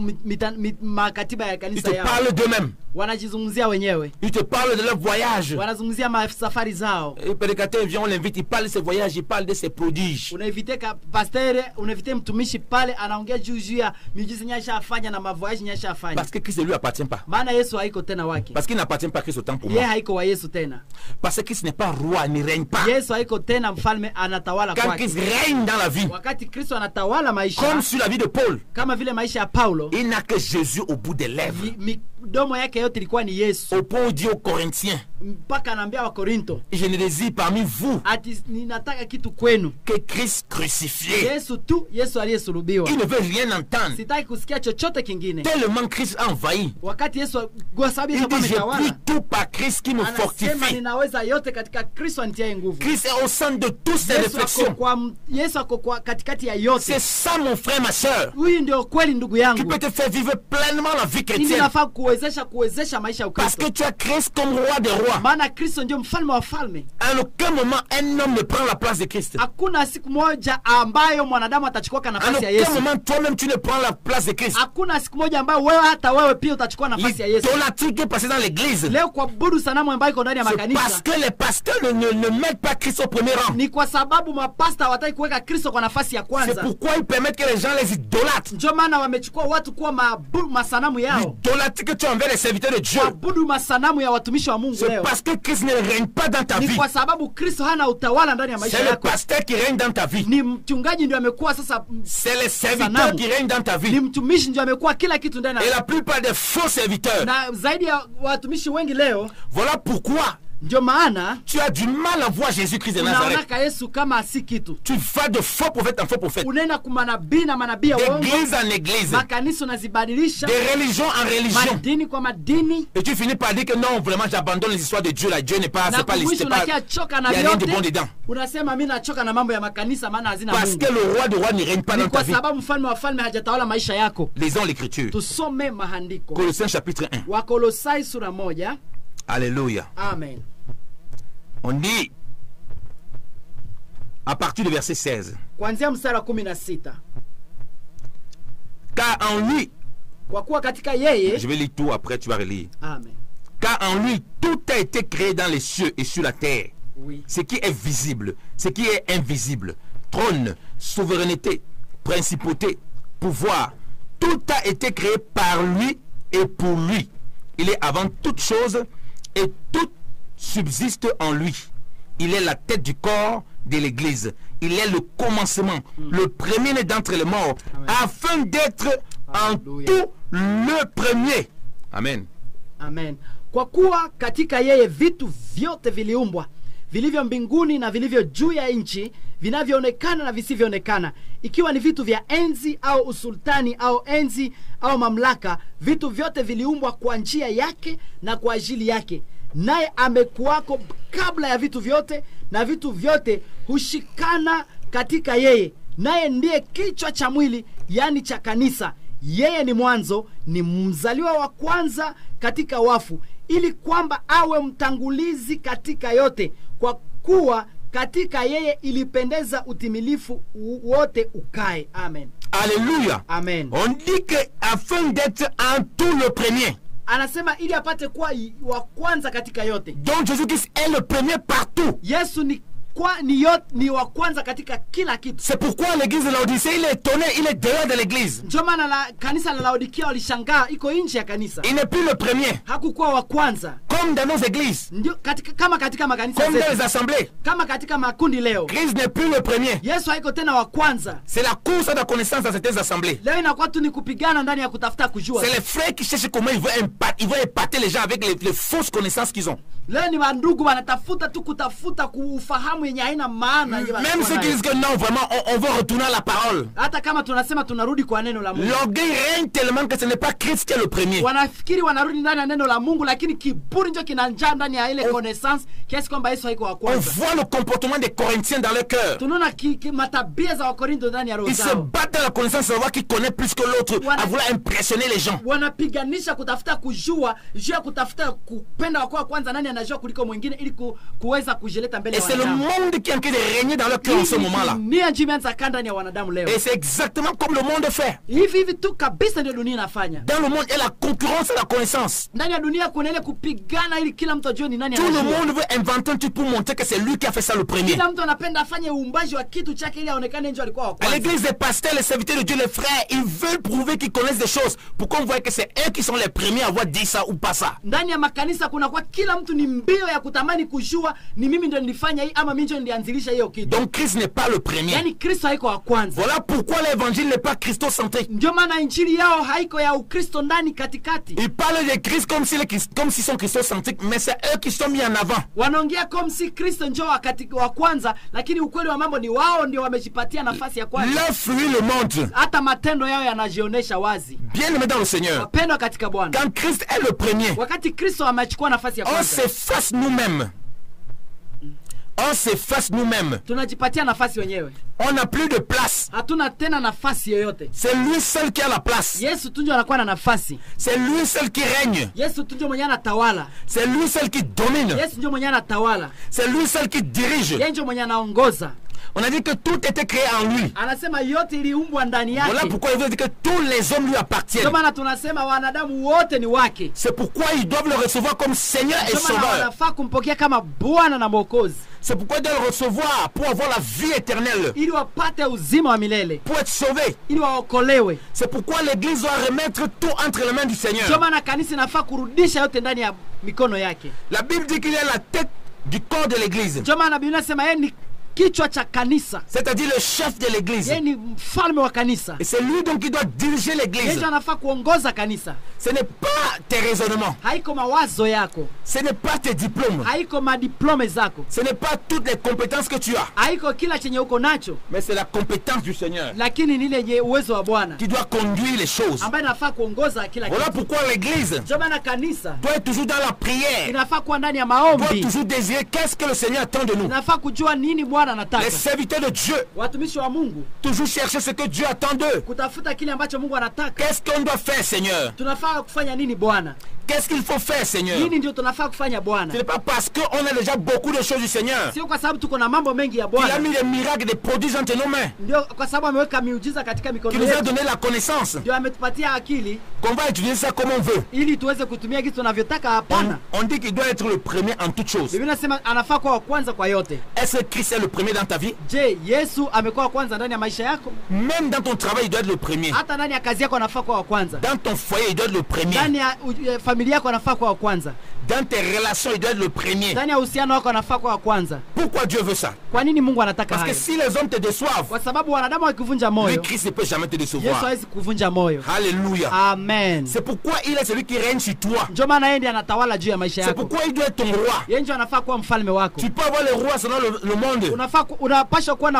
makatiba ya Ils kanisa te yao. parlent d'eux-mêmes. Wanajizungumzia wenyewe. Ils te parlent de leur voyage. Wanazungumzia safari zao. Et le prédicateur vient, on l'invite, il parle de ses voyages, il parle de ses prodiges. Unaivite pastere, unaivite mtumishi pale, anaongea juu ya miujiza nyasha afanya na mavoyage nyasha afanya. Parce que Christ ne lui appartient pas. Maana Yesu haiko tena wake. Parce qu'il n'appartient pas à Christ autant pour Yeye moi. haiko wa Yesu tena. Parce que Christ n'est pas roi, ne règne pas. Yesu haiko tena mfalme, anatawala Quand kwake. Christ règne dans la vie, Wakati Kristo anatawala maisha, comme sur la vie de Paul, kama vile maisha ya Paulo, il n'a que Jésus au bout des lèvres. midomo yake yote ilikuwa ni Yesu. Au point où il dit aux Corinthiens, Mpaka anaambia wa Korinto, je ne désire parmi vous ati ninataka kitu kwenu, que Christ crucifié. Yesu tu, Yesu aliyesulubiwa. Il ne veut rien entendre. Sitaki kusikia chochote kingine. Tellement Christ a envahi. Wakati Yesu kwa sababu Il Yesu dit, j'ai ametawala, pris tout par Christ qui me anasema fortifie. ninaweza yote katika Kristo anitiaye nguvu. Christ est au centre de toutes ces réflexions. Yesu ako kwa katikati ya yote. C'est ça, mon frère, ma soeur, Huyu ndio kweli ndugu qui yangu. peut te faire vivre pleinement la vie Ili chrétienne. nafaa kuwezesha maisha ya Parce Ukristo. que tu as Christ comme roi des rois. Maana Kristo ndio mfalme wa falme. À aucun moment, un homme ne prend la place de Christ. Hakuna siku moja ambayo mwanadamu atachukua À nafasi ya aucun Yesu. moment, toi-même, tu ne prends la place de Christ. Hakuna siku moja ambayo hata wewe pia utachukua nafasi ya Yesu. L'idolâtrie qui est passée dans l'église, Leo kuabudu sanamu ambayo iko ndani ya c'est parce makanisa que les pasteurs ne mettent pas Christ au premier rang. ni kwa sababu mapasta hawataki kuweka Kristo kwa nafasi ya C'est kwanza. pourquoi ils permettent que les gens les idolâtrent. Ndio maana wamechukua watu kuwa masanamu yao. L'idolâtrie que tu as envers les serviteurs de Dieu, Kuabudu masanamu ya watumishi wa Mungu c'est leo. parce que Christ ne règne pas dans ta Ni vie. kwa sababu Kristo hana utawala ndani ya maisha C'est le yako. pasteur qui règne dans ta vie. Ni mchungaji ndio amekuwa sasa, C'est les serviteurs sanamu. qui règnent dans ta Ni vie. mtumishi ndio amekuwa kila kitu ndani Et ya. la plupart des faux serviteurs, Na zaidi ya watumishi wengi leo, voilà pourquoi Ndio maana tu as du mal à voir Jésus-Christ de Nazareth. unaonaka Yesu kama si kitu. Tu vas de faux prophètes en faux prophètes. Unaenda kwa manabii na manabii wa uongo. D'église en église. Makanisa unazibadilisha. De religion en religion. Madini kwa madini. Et tu finis par dire que non, vraiment j'abandonne les histoires de Dieu là. Dieu n'est pas, c'est pas l'histoire. Il n'y a rien de bon dedans. Unasema mimi nachoka na mambo ya makanisa maana hazina Mungu. Parce que le roi de roi ne règne pas dans ta vie. Kwa sababu mfalme wa falme hajatawala maisha yako. Lisons l'écriture. Tusome maandiko. Colossiens chapitre 1. Wakolosai sura 1. Alléluia. Amen. On dit à partir du verset 16. Kuanzia mstari wa 16. Car en lui, kwa kuwa katika yeye, je vais lire tout après tu vas relire. Amen. Car en lui tout a été créé dans les cieux et sur la terre. Oui. Ce qui est visible, ce qui est invisible, trône, souveraineté, principauté, pouvoir, tout a été créé par lui et pour lui. Il est avant toute chose et tout subsiste en lui. Il est la tête du corps de l'Église. Il est le commencement, le premier-né d'entre les morts, Amen. Afin d'être en tout le premier. Amen. Amen. Kwa kuwa katika yeye vitu vyote viliumbwa, vilivyo mbinguni na vilivyo juu ya nchi, vinavyoonekana na visivyoonekana, ikiwa ni vitu vya enzi au usultani au enzi au mamlaka, vitu vyote viliumbwa kwa njia yake na kwa ajili yake. Naye amekuwako kabla ya vitu vyote, na vitu vyote hushikana katika yeye. Naye ndiye kichwa cha mwili, yani cha kanisa. Yeye ni mwanzo, ni mzaliwa wa kwanza katika wafu, ili kwamba awe mtangulizi katika yote. Kwa kuwa katika yeye ilipendeza utimilifu wote ukae. Amen. Alléluia. Amen. On dit que afin d'être en tout le premier. Anasema ili apate kuwa wa kwanza katika yote. Donc Jésus-Christ est le premier partout. Yesu ni wa kwanza katika kila kitu. C'est pourquoi l'église de Laodicée, il est étonné, il est dehors de l'église. Ndio maana la kanisa la Laodikia walishangaa iko nje ya kanisa. Il n'est plus le premier. Hakukuwa wa kwanza. Comme dans nos églises. Ndio kama katika makanisa comme dans les assemblées. Kama katika makundi leo. Christ n'est plus le premier. Yesu haiko tena wa kwanza. C'est la course à la connaissance dans ces assemblées. Leo inakuwa tu ni kupigana ndani ya kutafuta kujua. C'est les frères qui cherchent comment ils vont épater les gens avec les fausses connaissances qu'ils ont. Leo ni wandugu wanatafuta tu kutafuta kuufahamu yenye haina maana. Même ceux qui disent que non, vraiment, on veut retourner à la parole. Hata kama tunasema tunarudi kwa neno la Mungu. L'orgueil règne tellement que ce n'est pas Christ qui est le premier. Wanafikiri wanarudi ndani ya neno la Mungu, lakini kiburi ndio kinanjaa ndani ya ile connaissance kiasi kwamba Yesu haiko wa kwanza. On voit le comportement des Corinthiens dans leur cœur. Tunaona matabia za Wakorintho ndani ya roho zao. Ils se battent dans la connaissance de savoir qui connaît plus que l'autre, à vouloir impressionner les gens. Wanapiganisha kutafuta kujua, juu ya kutafuta kupenda wa kwanza nani anajua kuliko mwingine ili kuweza kujileta mbele ya wanadamu. Et c'est le monde qui est en train de régner dans leur cœur en ce moment-là. Et c'est exactement comme le monde fait. Dans le monde, il y a la concurrence et la connaissance. Tout le monde veut inventer un truc pour montrer que c'est lui qui a fait ça le premier. À l'église des pasteurs, les serviteurs de Dieu, les frères, ils veulent prouver qu'ils connaissent des choses pour qu'on voit que c'est eux qui sont les premiers à avoir dit ça ou pas ça. Donc Christ n'est pas le premier. Voilà pourquoi l'évangile n'est pas christocentrique. Il parle de Christ comme s'ils sont christocentriques, mais c'est eux qui sont mis en avant. Leur fruit le montre. Bien aimé dans le Seigneur, quand Christ est le premier, on s'efface nous-mêmes. On s'efface nous-mêmes. On n'a plus de place. C'est lui seul qui a la place. C'est lui seul qui règne. C'est lui seul qui domine. C'est lui seul qui dirige. On a dit que tout était créé en lui. Voilà pourquoi il veut dire que tous les hommes lui appartiennent. C'est pourquoi ils doivent le recevoir comme Seigneur et Sauveur. C'est pourquoi ils doivent le recevoir pour avoir la vie éternelle. Pour être sauvé. C'est pourquoi l'église doit remettre tout entre les mains du Seigneur. La Bible dit qu'il est la tête du corps de l'église. kichwa cha kanisa, c'est-à-dire le chef de l'église. yeye ni mfalme wa kanisa. Et c'est lui donc qui doit diriger Yeye l'église. ndiye anafaa kuongoza kanisa. Ce n'est pas tes raisonnements, Haiko mawazo yako, ce n'est pas tes diplômes, haiko madiplome zako, ce n'est pas toutes les compétences que tu as, haiko kila chenye uko nacho, mais c'est la compétence du Seigneur lakini ni ile yenye uwezo wa Bwana qui doit conduire les choses. ambaye anafaa kuongoza kila Voilà kitu. pourquoi l'église Ndio maana kanisa doit être toujours dans la prière, inafaa kuwa ndani ya doit maombi, toujours désirer qu'est-ce que le Seigneur attend de nous. inafaa kujua nini Bwana anataka. Les serviteurs de Dieu, Watumishi wa Mungu toujours chercher ce que Dieu attend d'eux. kutafuta kile ambacho Mungu anataka. Qu'est-ce qu'on doit faire, Seigneur? Tunafaa kufanya nini Bwana? Qu'est-ce qu'il faut faire, Seigneur? Nini ndio tunafaa kufanya Bwana? Ce n'est pas parce qu'on a déjà beaucoup de choses du Seigneur Sio kwa sababu tuko na mambo mengi ya qu'il a Bwana, mis des miracles, des prodiges entre nos mains, ndio kwa sababu ameweka miujiza katika qu'il mikono nous a yetu, donné la connaissance, ndio ametupatia akili qu'on va utiliser ça comme on veut. ili tuweze kutumia kitu tunavyotaka. Hapana, On dit qu'il doit être le premier en toutes choses. Biblia inasema anafaa kuwa wa kwanza kwa yote. Est-ce que Christ est le premier dans ta vie? Je, Yesu amekuwa wa kwanza ndani ya maisha yako? Même dans ton travail, il doit être le premier. Hata ndani ya kazi yako anafaa kuwa wa kwanza, Dans ton foyer, il doit être le premier. ndani ya familia yako anafaa kuwa wa kwanza, Dans tes relations, il doit être le premier. ndani ya uhusiano wako anafaa kuwa wa kwanza. Pourquoi Dieu veut ça? Kwa nini Mungu anataka Parce que hayo? si les hommes te déçoivent, Kwa sababu wanadamu wakivunja lui, moyo, Christ ne peut jamais te Yesu décevoir. hawezi kuvunja moyo. Alléluia. Amen. C'est pourquoi il est celui qui règne sur toi. Ndio maana yeye ndiye anatawala juu ya maisha C'est yako. pourquoi il doit être ton roi. Yeye ndio anafaa kuwa mfalme wako. Tu peux avoir les rois selon le monde. Unapaswa kuwa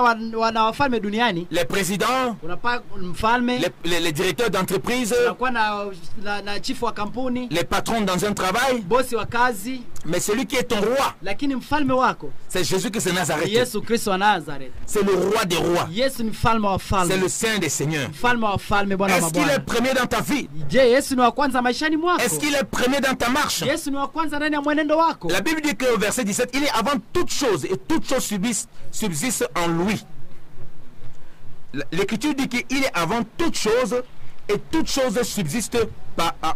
na wafalme duniani. Les présidents, Unapaa mfalme, les directeurs d'entreprise, unakuwa na chifu wa kampuni, les patrons dans un travail. bosi wa kazi, Mais celui qui est ton roi, lakini mfalme wako c'est Jésus-Christ de Nazareth. Yesu Kristo wa Nazareth. C'est le roi des rois. Yesu ni mfalme wa C'est wafalme, le Saint des seigneurs. mfalme wa wafalme, Bwana wa Est-ce qu'il est mabwana. premier dans ta vie? Je, Yesu ni wa kwanza maishani mwako? Est-ce qu'il est premier dans ta marche? Yesu ni wa kwanza ndani ya mwenendo wako? La Bible dit qu'au verset 17, il est avant toutes choses et toutes choses subsistent en lui. L'Écriture dit qu'il est avant toutes choses et toutes choses subsistent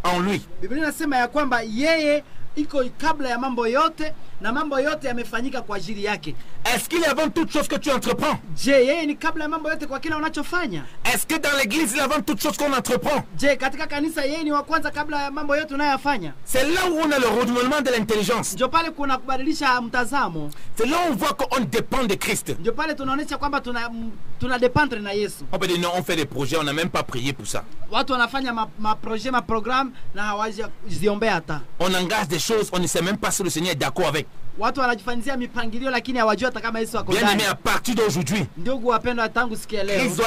en lui. Biblia inasema ya kwamba yeye iko kabla ya mambo yote na mambo yote yamefanyika kwa ajili yake. Est-ce qu'il est avant toutes choses que tu entreprends? Je, yeye ni kabla ya mambo yote kwa kila unachofanya? Est-ce que dans l'église, il est avant toutes choses qu'on entreprend? Je, katika kanisa yeye ni wa kwanza kabla ya mambo yote unayoyafanya? C'est là où on a le renouvellement de l'intelligence. Ndio pale kuna kubadilisha mtazamo. C'est là où on voit qu'on dépend de Christ. Ndio pale tunaonyesha kwamba tuna dependre na Yesu. On peut dire non, on fait des projets, on n'a même pas prié pour ça. Watu wanafanya projet, program na hawaziombea hata. On engage des choses, on ne sait même pas si le Seigneur est d'accord avec. Watu wanajifanyia mipangilio lakini hawajui hata kama Yesu ako Bien aimé, ndani. à partir d'aujourd'hui, Ndugu wapendwa, tangu siku ya leo, Christ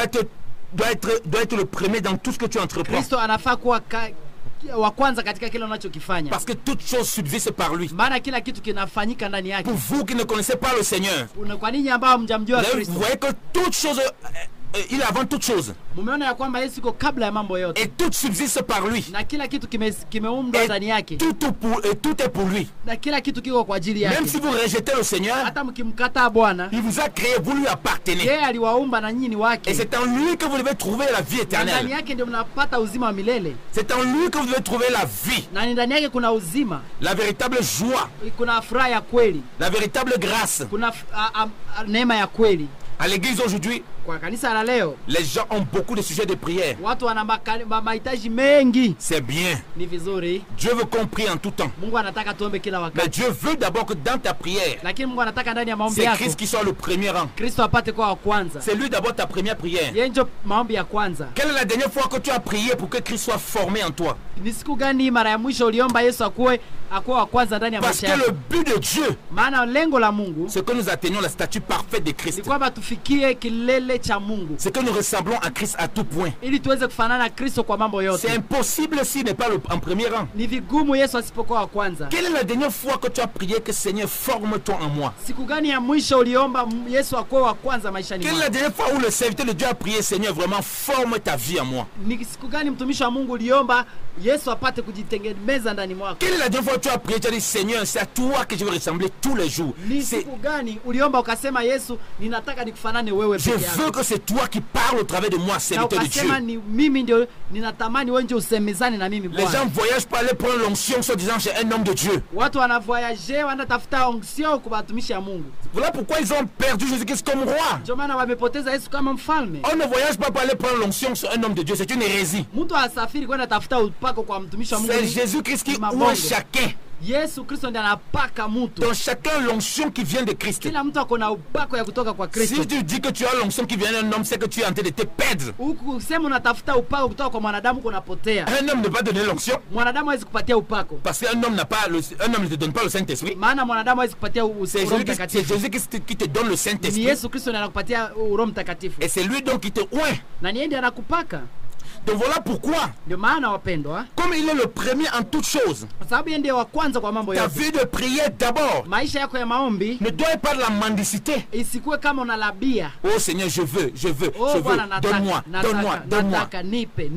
doit être le premier dans tout ce que tu entreprends. Kristo anafaa kuwa wa kwanza katika kile unachokifanya. Parce que toutes choses subsistent par lui. Maana kila kitu kinafanyika ndani yake. Pour vous qui ne connaissez pas le Seigneur, Kwa ninyi ambao hamjamjua Kristo, vous voyez que toutes choses, il est avant toutes choses. mumeona ya kwamba Yesu iko kabla ya mambo yote. Et tout subsiste par lui. Na kila kitu kimeundwa ndani yake. Tout est pour lui. Na kila kitu kiko kwa ajili yake. Même si vous rejetez le Seigneur, hata mkimkataa Bwana, il vous a créé, vous lui appartenez. yeye aliwaumba na nyinyi ni wake. Et c'est en lui que vous devez trouver la vie Ndani éternelle. yake ndio mnapata uzima wa milele. C'est en lui que vous devez trouver la vie, Na ndani yake kuna uzima, la véritable joie, kuna furaha ya kweli, la véritable grâce. kuna neema ya kweli. À l'église aujourd'hui, Kwa kanisa la leo, les gens ont beaucoup de sujets de prière. watu wana mahitaji mengi. C'est bien. Ni vizuri. Dieu veut qu'on prie en tout temps. Mungu anataka tuombe kila Mais wakati. Dieu veut d'abord que dans ta prière, Lakini Mungu anataka ndani ya maombi c'est yako Christ qui soit le premier rang. Kristo apate kuwa wa kwanza. C'est lui d'abord ta première prière. Yeye ndio maombi ya kwanza. Quelle est la dernière fois que tu as prié pour que Christ soit formé en toi? Ni siku gani mara ya mwisho uliomba Yesu akuwe wa kwanza ndani ya Parce maisha que yako? le but de Dieu, Maana lengo la Mungu c'est que nous atteignions la statue parfaite de ni Christ. kwamba tufikie kilele cha Mungu, C'est que nous ressemblons à Christ à tout point. ili tuweze kufanana na Kristo kwa mambo C'est yote. impossible s'il n'est pas en premier rang. Ni vigumu Yesu asipokuwa wa kwanza. Quelle est la dernière fois que tu as prié que Seigneur forme-toi en moi? Siku gani ya mwisho uliomba Yesu akuwe wa kwanza maishani Quelle est la mwako? dernière fois où le serviteur de Dieu a prié Seigneur vraiment forme ta vie en moi? Ni siku gani mtumishi wa Mungu uliomba Yesu apate kujitengeneza ndani mwako? Quelle est la dernière fois que tu as prié, tu as dit Seigneur, c'est à toi que je veux ressembler tous les jours. Ni siku gani uliomba ukasema Yesu, ninataka nikufanane wewe Je peke veux yako? que c'est toi qui parles au travers de moi, Na serviteur de Dieu. ukasema ni mimi ndio ninatamani wewe ndio usemezane na mimi Les gens Bwana. voyagent pour aller prendre l'onction en disant j'ai un homme de Dieu. Watu wanavoyager wanatafuta onction kwa watumishi ya Mungu. Voilà pourquoi ils ont perdu Jésus-Christ comme roi. Ndio maana wamepoteza Yesu kama mfalme. On ne voyage pas pour aller prendre l'onction sur un homme de Dieu, c'est une hérésie. Mtu asafiri kwenda tafuta upako kwa mtumishi wa Mungu. C'est Jésus-Christ qui Mabongo. ouvre chacun. Yesu Kristo ndiye anapaka mtu. Donc chacun l'onction qui vient de Christ. Kila mtu ako na upako ya kutoka kwa Kristo. Si tu dis que tu as l'onction qui vient d'un homme, c'est que tu es en train de te perdre. Ukisema unatafuta upako kutoka kwa mwanadamu kunapotea. Un homme ne peut pas donner l'onction. Mwanadamu hawezi kupatia upako. Parce qu'un homme n'a pas un homme ne te donne pas le Saint-Esprit. Maana mwanadamu hawezi kupatia C'est Roho Mtakatifu. Jésus qui te donne le Ni Saint-Esprit. Yesu Kristo ndiye anakupatia Roho Mtakatifu. Et c'est lui donc qui te oint. Na ni yeye ndiye anakupaka. Donc voilà pourquoi, Ndio maana wapendwa, comme il est le premier en toutes choses, kwa sababu yeye ndiye wa kwanza kwa mambo ta yote. vie de prière d'abord Maisha yako ya maombi ne doit pas de la mendicité. isikuwe kama unalabia. Oh Seigneur, je veux, Oh Bwana, donne-moi, donne-moi, donne-moi. nataka, nipe.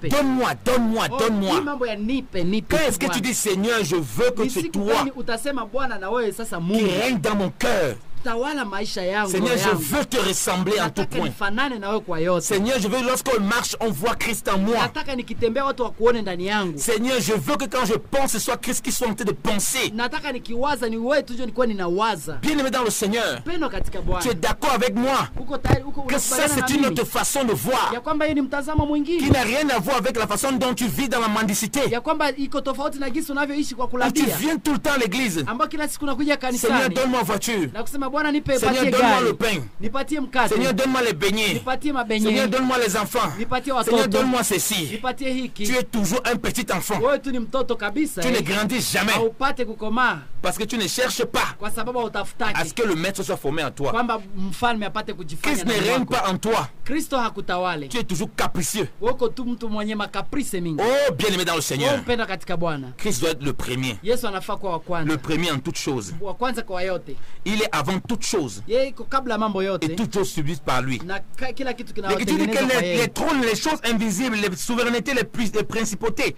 Donne-moi, donne-moi, Oh, hii donne-moi. mambo ya nipe. Quand est-ce que tu dis Seigneur, je veux que Ni c'est siku toi gani utasema Bwana na wewe sasa qui Mungu règne dans mon cœur? tawala maisha yangu. Seigneur, roho je yangu. veux te ressembler en tout Nataka point. nifanane na wewe kwa yote. Seigneur, je veux lorsqu'on marche, on voit Christ en moi. Nataka nikitembea watu wakuone ndani yangu. Seigneur, je veux que quand je pense, ce soit Christ qui soit en train de penser. Nataka nikiwaza ni wewe tu ndio nikuwa ninawaza. Bien-aimé dans le Seigneur, Pendo katika tu es Bwana. d'accord avec moi Uko tayari uko que ça unakubaliana c'est na une mimi? autre façon de voir Ya kwamba hii ni mtazamo qui mwingine. n'a rien à voir avec la façon dont tu vis dans la mendicité. Ya kwamba iko tofauti na jinsi unavyoishi kwa Où tu kulabia. viens tout le temps à l'église. Ambao kila siku nakuja Seigneur, kanisani. donne-moi voiture. Na kusema Bwana nipe Seigneur, patie donne-moi le gari. pain. Nipatie mkate. Seigneur, donne-moi les beignets. Nipatie Seigneur, mabenye. donne-moi les enfants. Nipatie Seigneur, watoto. donne-moi ceci. Nipatie hiki. Tu es toujours un petit enfant. Wewe tu ni mtoto kabisa. Tu ne grandis jamais Haupate kukomaa parce que tu ne cherches pas kwa sababu à ce hautafutaki que le maître soit formé en toi. kwamba mfalme apate kujifanya Christ ne ndani règne mwako. pas en toi. Kristo hakutawale. Tu es toujours capricieux. Wako tu mtu mwenye makaprice mingi. Oh, bien-aimé dans le Wewe Seigneur, mpenda katika Bwana. Christ doit être le premier. Yesu anafaa kuwa wa Le kwanza. premier en toutes choses. Wa kwanza kwa yote. Il est avant toutes choses. Yeye iko kabla ya mambo Et yote. toutes choses subissent par lui. Na kila kitu L'Écriture dit que kinatengenezwa kwa les yeye. trônes, les choses invisibles, les souverainetés, les principautés,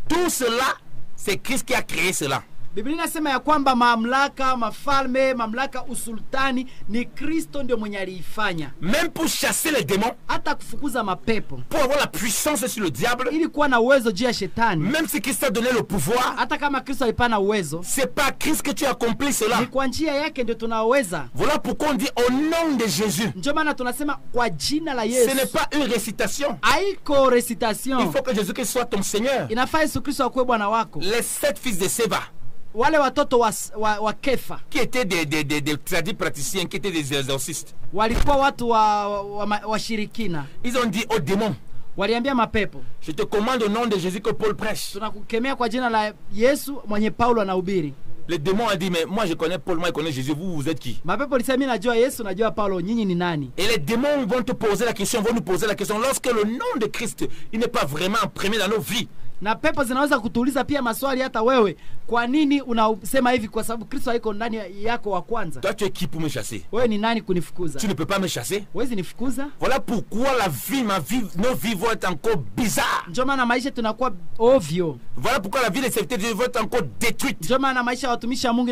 tout cela, c'est Christ qui a créé cela. Biblia inasema ya kwamba mamlaka, mafalme, mamlaka, usultani ni Kristo ndio mwenye aliifanya. Même pour chasser les démons, Hata kufukuza mapepo. pour avoir la puissance sur le diable, Ili kuwa na uwezo juu ya shetani. même si Christ a donné le pouvoir, Hata kama Kristo alipana uwezo, c'est pas Christ que tu accomplis cela. ni kwa njia yake ndio tunaweza. Voilà pourquoi on dit au nom de Jésus. Ndio maana tunasema kwa jina la Ce Yesu. n'est pas une récitation. Haiko Il recitation. faut que Jésus-Christ soit ton Seigneur. Inafaa Yesu Kristo akuwe Bwana wako. Les 7 fils de Séva, Wale watoto wa Kefa qui étaient des tradis praticiens, qui étaient des exorcistes, walikuwa watu washirikina. ils ont dit aux démons, Waliambia mapepo, je te commande au nom de Jésus que Paul prêche. tunakukemea kwa jina la Yesu mwenye Paulo anahubiri. Le démon a dit, mais moi je connais Paul, moi je connais Jésus, vous êtes qui? Mapepo lisema mimi najua Yesu, najua Paulo, nyinyi ni nani? Et les démons vont te poser la question, vont nous poser la question, lorsque le nom de Christ, il n'est pas vraiment premier dans nos vies. Na pepo zinaweza kutuuliza pia maswali hata wewe, kwa nini unasema hivi? Kwa sababu Kristo haiko ndani yako wa kwanza. Toi tu es qui pour me chasser? Wewe ni nani kunifukuza? Tu ne peux pas me chasser. Wezi nifukuza? Voilà pourquoi la vie, ma vie, nos vies vont être encore bizarres. Ndio maana maisha tunakuwa ovyo. Voilà pourquoi la vie des serviteurs de Dieu va être encore détruite. Ndio maana maisha ya watumishi wa Mungu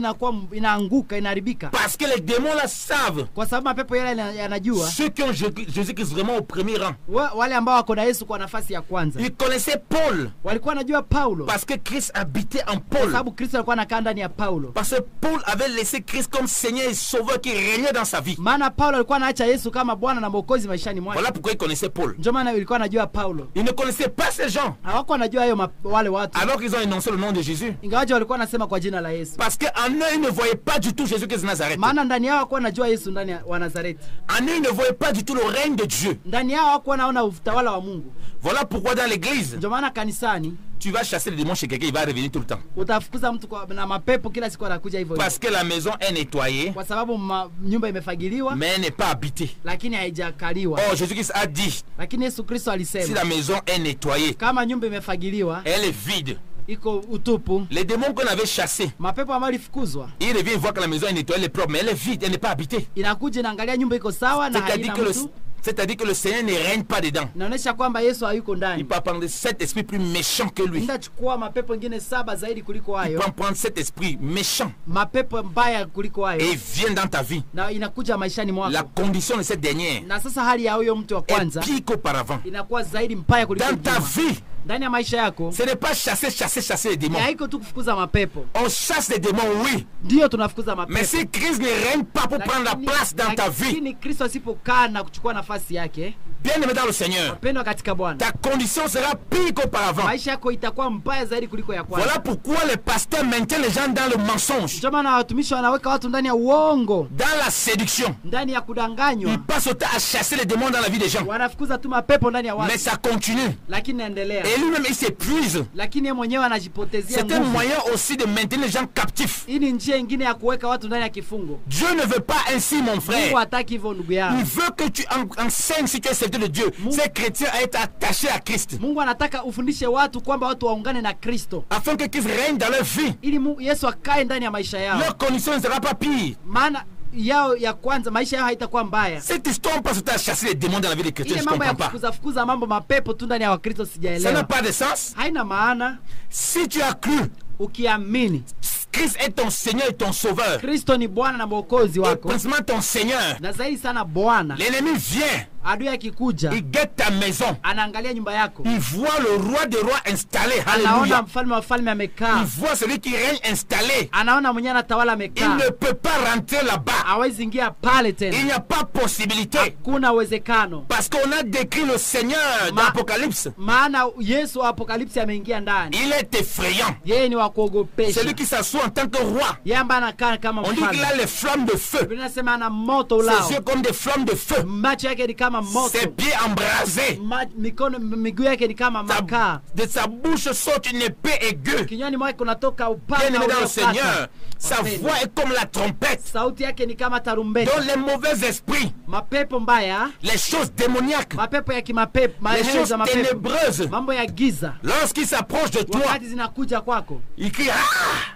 inaanguka, inaharibika. Parce que les démons la savent. Kwa sababu mapepo yale yanajua. Ceux qui ont Jésus-Christ vraiment au premier rang. Wale ambao wako na Yesu kwa nafasi ya kwanza. Ils connaissaient Paul. Walikuwa wanajua Paulo. Parce que Christ habitait en Kwa Paul. sababu Kristo alikuwa anakaa ndani ya Paulo. Parce que Paul avait laissé Christ comme Seigneur et Sauveur qui régnait dans sa vie. Maana Paulo alikuwa anaacha Yesu kama Bwana na Mwokozi maishani mwake. Voilà pourquoi il connaissait Paul. Ndio maana ilikuwa anajua Paulo. Ils ne connaissaient pas ces gens. Hawakuwa wanajua hayo wale watu. Alors qu'ils ont énoncé le nom de Jésus. Ingawaje walikuwa wanasema kwa jina la Yesu. Parce qu'en eux, ils ne voyaient pas du tout Jésus-Christ de Nazareth. Maana ndani yao hawakuwa wanajua Yesu ndani wa Nazareti. En eux, ils ne voyaient pas du tout le règne de Dieu. Ndani yao hawakuwa wanaona utawala wa Mungu. Voilà pourquoi dans l'église, Ndio maana kanisani tu vas chasser les démons chez quelqu'un, il va revenir tout le temps. utafukuza mtu na mapepo kila siku anakuja hivyo hivyo. Parce que la maison est nettoyée, Kwa sababu nyumba imefagiliwa mais elle n'est pas habitée. lakini haijakaliwa. Or, Jésus-Christ a dit, Lakini Yesu Kristo si alisema la maison est nettoyée, kama nyumba imefagiliwa, elle est vide. iko utupu, Les démons qu'on avait chassés, mapepo ambayo ilifukuzwa ils reviennent voir que la maison est nettoyée, elle est propre, mais elle est vide, elle n'est pas habitée. inakuja inaangalia nyumba iko sawa na haina mtu. C'est-à-dire que le Seigneur ne règne pas dedans. Inaonyesha kwamba Yesu hayuko Il ndani. peut prendre 7 esprits plus méchants que lui. Ndachukua mapepo ingine 7 zaidi kuliko Il hayo. peut prendre 7 esprits méchants Mapepo mbaya kuliko hayo. et ils viennent dans ta vie. Na inakuja maishani La mwako. condition de cette dernière Na sasa hali ya huyo mtu wa est kwanza pire qu'auparavant. inakuwa zaidi mbaya kuliko Dans ta nyuma. vie, Ndani ya maisha yako ce n'est pas chasser les démons. haiko tu kufukuza mapepo. On chasse les démons, oui. Ndio tunafukuza Mais mapepo. si Christ ne règne pas pour prendre la place dans ta vie, Lakini Kristo asipokaa na kuchukua nafasi yake, Bien-aimé dans le Seigneur, wapendwa katika Bwana, ta condition sera pire qu'auparavant. maisha yako itakuwa mbaya zaidi kuliko ya kwanza. Voilà pourquoi les pasteurs maintiennent les gens dans le mensonge, Ndio maana watumishi wanaweka watu ndani ya uongo, dans la séduction. ndani ya kudanganywa. Ils passent au temps à chasser les démons dans la vie des gens. Wanafukuza tu mapepo ndani ya Mais watu, ça continue. lakini naendelea. Et lui-même, il s'épuise. Lakini yeye mwenyewe anajipotezea C'est un nguvu. moyen aussi de maintenir les gens captifs. Hii ni njia nyingine ya kuweka watu ndani ya kifungo. Dieu ne veut pas ainsi, mon Mungu frère. hataki hivyo ndugu Il yangu. veut que tu enseignes, si tu es serviteur de Dieu, ces chrétiens à être attachés à Christ, Mungu anataka ufundishe watu kwamba watu waungane na Kristo, afin que Christ règne dans leur vie. ili Yesu akae ndani ya maisha yao. Leur condition ne sera pas pire. Maana yao ya kwanza, maisha yao haitakuwa mbaya. Cette histoire, on passe au temps à chasser les démons dans la vie des chrétiens, Ile je ne mambo ya comprends pas. kufukuza mambo mapepo tu ndani ya Wakristo Ça n'a sijaelewa. pas de sens. Haina maana. Si tu as cru, Ukiamini Christ est ton Seigneur et ton Sauveur, Kristo ni Bwana na Mwokozi et wako, principalement ton Seigneur, na zaidi sana Bwana, l'ennemi vient, adui akikuja il guette ta maison, anaangalia nyumba yako, il voit le roi des rois installé, anaona alléluia. mfalme wa falme Il amekaa, voit celui qui règne installé. anaona mwenyewe anatawala Il amekaa, ne peut pas rentrer là-bas. hawezi ingia pale Il tena, n'y a pas possibilité. hakuna uwezekano, Parce qu'on a décrit le Seigneur dans Ma- l'Apocalypse. maana Yesu wa Apokalipsi ameingia ndani. Il est effrayant. Yeye ni wa kuogopesha, Celui qui s'assoit en tant que roi. yeye ambaye anakaa kama On dit qu'il a mfalme. les flammes de feu. Biblia inasema ana moto ulao, Ses yeux comme des flammes de feu. macho yake ni kama moto, Ses pieds embrasés. mikono miguu yake ni kama makaa, De sa bouche sort une épée aiguë. kinywani mwake kunatoka upanga Bien-aimé dans le uliokata. Seigneur, sa voix est comme la trompette. Sauti yake ni kama tarumbeta. Dans les mauvais esprits, Mapepo mbaya, les choses démoniaques, mapepo ya kimapepo, les mahezo choses za mapepo, ténébreuses, mambo ya giza, lorsqu'il s'approche de toi, wakati zinakuja kwako, il crie ah!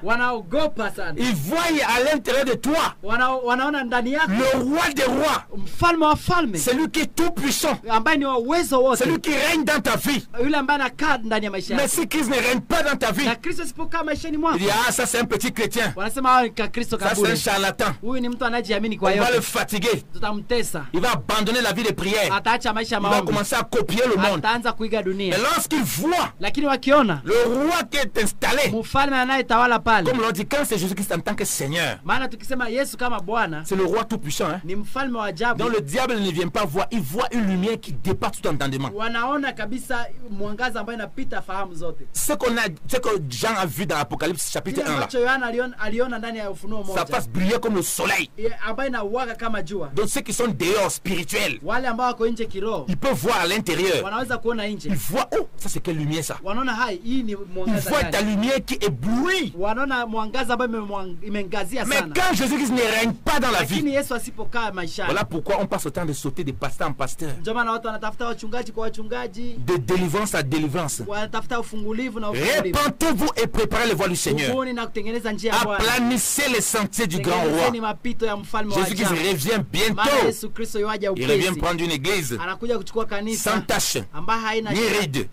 wanaogopa sana, Il voit à l'intérieur de toi wanaona ndani yako le roi des rois, mfalme wa falme, celui qui est tout puissant, ambaye ni wa uwezo wote, celui qui règne dans ta vie. yule ambaye anakaa ndani ya maisha Mais yako. si Christ ne règne pas dans ta vie, Na Kristo asipokaa maishani il mwako, dit ah, ça c'est un petit chrétien, wanasema hao ni ka Kristo ça c'est un kaburi, charlatan. huyu ni mtu anayejiamini On kwa va le yote, fatiguer, tutamtesa, il va abandonner la vie de prière, ataacha maisha ya il va maombi, commencer à copier le monde. ataanza kuiga Mais dunia. lorsqu'il voit Lakini wakiona le roi qui est installé, mfalme anayetawala pale, comme l'on dit, quand c'est Jésus-Christ en tant que Seigneur, maana tukisema Yesu kama Bwana c'est le roi tout puissant. Hein? ni mfalme wa ajabu, Donc le diable ne vient pas voir, il voit une lumière qui dépasse tout entendement. wanaona kabisa mwangaza ambayo inapita fahamu zote. Ce que Jean a vu dans l'Apocalypse chapitre Kile 1 là, ambacho Yohana aliona ndani ya Ufunuo sa moja, face brillait comme le soleil. ambayo inawaka kama jua. Donc ceux qui sont dehors spirituels, Wale ambao wako nje kiroho ils peuvent voir à l'intérieur. wanaweza kuona nje, Ils voient, oh, ça c'est quelle lumière ça. wanaona hai, hii ni Ils mwangaza voient ta gani? lumière qui éblouit. Wanaona mwangaza ambayo imengazia Mais sana. quand Jésus-Christ ne règne pas dans la Lakini vie, Yesu asipokaa maishani, voilà pourquoi on passe le temps de sauter de pasteur en pasteur, ndio maana watu wanatafuta wachungaji kwa wachungaji, de délivrance à délivrance. wanatafuta ufungulivu na ufungulivu, Répentez-vous et préparez les voies du Seigneur. tubuni na kutengeneza njia ya Bwana, Aplanissez les sentiers du grand roi. tengenezeni mapito ya mfalme wa Jésus-Christ ajabu. revient Maana bientôt. Yesu Kristo yuaja Il revient upesi, prendre une église anakuja kuchukua sans kanisa tache, ambayo haina ni ride,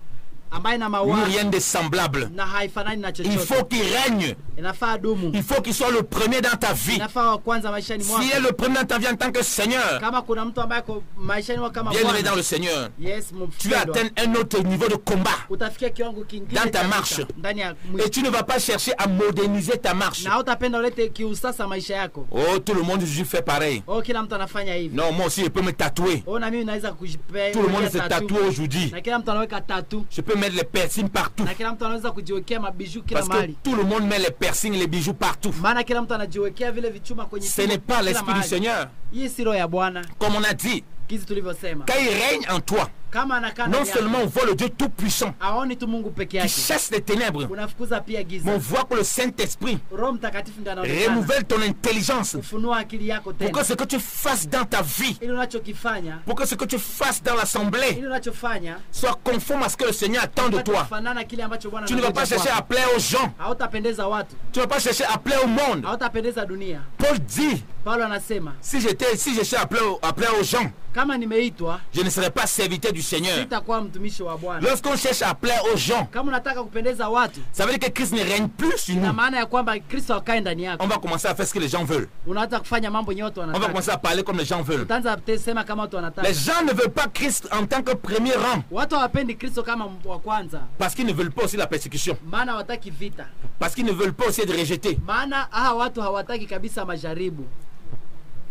ambayo ina ni maua rien de semblable. na haifanani na Il chochote. faut qu'il règne. Inafaa dumu, Il faut qu'il soit le premier dans ta vie. inafaa wa kwanza maishani S'il est mwako. le premier dans ta vie en tant que Seigneur, Kama kuna mtu ambaye ako maishani mwako kama bien-aimé dans Bwana, le Seigneur, yes, tu vas mpendwa, atteindre un autre niveau de combat. utafikia kiwango kingine Dans ta cha marche. vita ndani ya Et mwili, tu ne vas pas chercher à moderniser ta marche. na utapenda ulete kiusasa maisha yako. Oh, tout le monde juste fait pareil. Oh, kila mtu anafanya hivi. Non, moi aussi je peux me tatouer. Oh, na mimi naweza kujipe Tout le monde se tattoo. tatoue aujourd'hui. Na kila mtu anaweka tatu, Je peux mettre les piercings partout. na kila mtu anaweza kujiwekea mabiju kila Parce que mahali, tout le monde met les piercings, les bijoux partout. maana kila mtu anajiwekea vile vichuma kwenye Ce shingo n'est pas kila l'esprit du mahali. Seigneur. Hii si roho ya Bwana, Comme on a dit, kizi tulivyosema. quand il règne en toi, Kama anakaa non ndani yako, seulement on voit le Dieu tout-puissant aoni tu Mungu peke qui yake, chasse les ténèbres, unafukuza pia mais giza. on voit que le Saint-Esprit Roho Mtakatifu ndiye anaonekana, renouvelle ton intelligence ufunua akili yako pour que tena, ce que tu fasses dans ta vie, ili unachokifanya, pour que ce que tu fasses dans l'assemblée ili unachofanya soit conforme à ce que le Seigneur attend de toi. kufanana kile ambacho Bwana Tu ne vas pas anangoja chercher à kwako. plaire aux gens, Hautapendeza watu, tu ne vas pas chercher à plaire au monde. hautapendeza dunia. Paul dit, Paulo anasema, si je cherchais à plaire aux gens, kama nimeitwa je ne serais pas serviteur du Seigneur. sitakuwa mtumishi wa Bwana. Lorsqu'on cherche à plaire aux gens, Kama unataka kupendeza watu, ça veut dire que Christ ne règne plus sur na nous. maana ya kwamba Kristo akae ndani yako, On va commencer à faire ce que les gens veulent. unaanza kufanya mambo yenye watu On va wanataka, commencer à parler comme les gens veulent. utaanza sema kama watu wanataka. Les gens ne veulent pas Christ en tant que premier rang Watu hawapendi Kristo kama wa kwanza, parce qu'ils ne veulent pas aussi la persécution, maana hawataki vita, parce qu'ils ne veulent pas aussi être rejetés. maana hawa watu hawataki kabisa majaribu.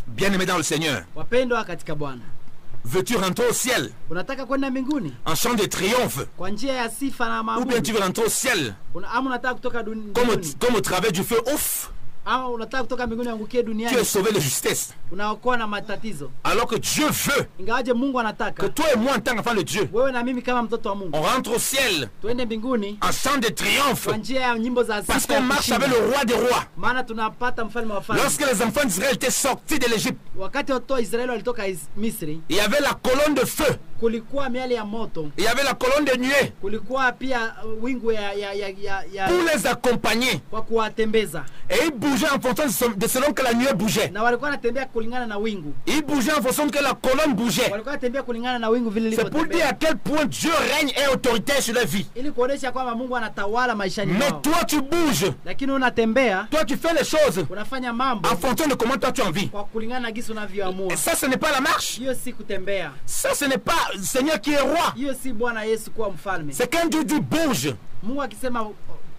Bien-aimés dans le Seigneur, Wapendwa katika Bwana, Veux-tu rentrer au ciel Unataka kwenda mbinguni en chant de triomphe? kwa njia ya sifa na Ou bien maabudu? tu veux rentrer au ciel Ama unataka kutoka mbinguni? comme au travers du feu, ouf, Ama unataka kutoka mbinguni angukie tu es duniani? sauvé de justesse. Unaokoa na matatizo. Alors que Dieu veut Ingawaje Mungu que anataka toi et moi, en tant qu'enfant de Dieu, wewe na mimi kama mtoto wa Mungu on rentre au ciel tuende mbinguni en chant de triomphe. kwa njia ya nyimbo za Parce sifa qu'on ya marche kushinda. avec le roi des rois. Maana tunapata mfalme wa wafalme. Lorsque les enfants d'Israël étaient sortis de l'Égypte, Wakati watoto wa Israeli walitoka Misri, il y avait la colonne de feu, kulikuwa miali ya moto, il y avait la colonne de nuée kulikuwa pia wingu pour les accompagner. kwa kuwatembeza, Et ils bougeaient en fonction de selon que la nuée bougeait. na walikuwa wanatembea kulingana na wingu, Ils bougeaient en fonction que la colonne bougeait. walikuwa wanatembea kulingana na wingu vile C'est pour dire lilivyotembea, à quel point Dieu règne et est autoritaire sur la vie. ili kuonesha kwamba Mungu anatawala maishani Mais mwao. toi tu bouges, Lakini unatembea, toi tu fais les choses unafanya mambo en fonction de comment toi tu as envie. kwa kulingana na gisi unavyoamua. Et ça ce n'est pas la marche. Hiyo si kutembea, Ça ce n'est pas le Seigneur qui est roi. hiyo si Bwana Yesu kuwa mfalme. C'est quand Dieu dit bouge, Mungu akisema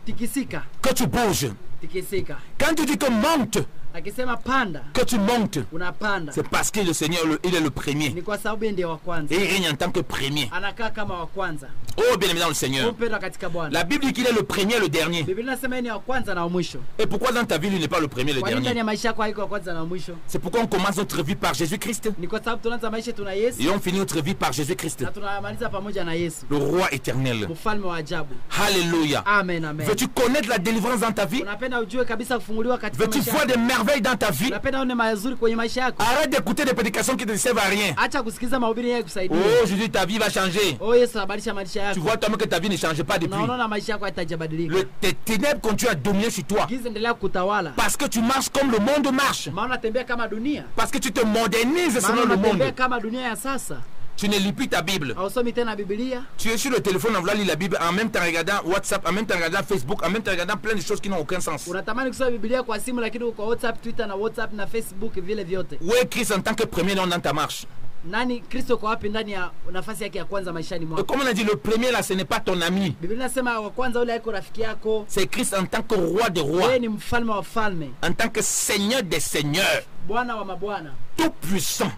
tikisika, que tu bouges. tikisika, Quand tu dis que monte, akisema panda, que tu montes. unapanda. C'est parce que le Seigneur, il est le premier. Ni kwa sababu yeye ndiye wa kwanza, Et il règne en tant que premier. anakaa kama wa kwanza. Oh, bien aimé dans le Seigneur. Mpendwa katika Bwana, La Bible dit qu'il est le premier et le dernier. Biblia inasema yeye ni wa kwanza na wa mwisho. Et pourquoi dans ta vie, il n'est pas le premier et le Kwa nini ndani dernier? ya maisha yako haiko wa kwanza na wa mwisho? C'est pourquoi on commence notre vie par Jésus-Christ. Ni kwa sababu tunaanza maisha tuna Yesu Et on finit notre vie par Jésus-Christ, na tunamaliza pamoja na Yesu, le roi éternel. mfalme wa ajabu. Alléluia. Amen, amen. Veux-tu connaître la délivrance dans ta vie? Unapenda ujue kabisa kufunguliwa katika Veux-tu maisha voir yako? des merveilles dans ta vie? Unapenda une mazuri kwenye maisha yako? Arrête d'écouter des prédications qui ne te servent à rien. Acha kusikiza mahubiri yake kusaidia. Oh, Jésus, ta vie va changer. Oh, Yesu anabadilisha maisha Tu yako. vois toi-même que ta vie ne change pas depuis. Unaona maisha yako hayatajabadilika. Tes ténèbres continuent à dominer sur toi. Giza endelea kutawala. Parce que tu marches comme le monde marche. Maana unatembea kama dunia. Parce que tu te modernises Maana selon le unatembea monde. kama dunia ya sasa. Tu ne lis plus ta Bible. Hausomi tena Biblia. Tu es sur le téléphone en voulant lire la Bible, en même temps regardant WhatsApp, en même temps regardant Facebook, en même temps regardant plein de choses qui n'ont aucun sens. Unatamani kusoma Biblia kwa simu lakini kwa WhatsApp, Twitter na WhatsApp na Facebook vile vyote. Où est Christ en tant que premier nom dans ta marche? Nani Kristo kwa wapi ndani ya nafasi yake ya kwanza maishani Et mwako? comme on a dit, le premier là, ce n'est pas ton ami. Biblia inasema wa kwanza yule aiko rafiki yako. C'est Christ en tant que roi des rois, Yeye ni mfalme wa falme, en tant que Seigneur des seigneurs, Bwana wa mabwana, tout puissant.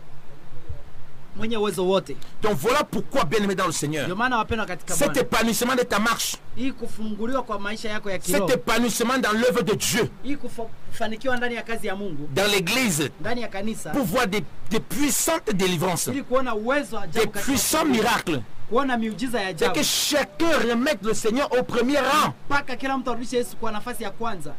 mwenye uwezo wote. Donc voilà pourquoi, bien aimé dans le Seigneur, Ndio maana wapendwa katika cet Bwana, épanouissement de ta marche, hii kufunguliwa kwa maisha yako ya cet kiroho, épanouissement dans l'œuvre de Dieu, hii kufanikiwa ndani ya kazi ya Mungu, dans l'église, ndani ya kanisa, pour voir des puissantes délivrances, ili kuona uwezo wa des ajabu katika puissants miracles, kuona miujiza ya c'est ajabu, que chacun remette le Seigneur au premier rang. mpaka kila mtu arudishe Yesu kwa nafasi ya kwanza.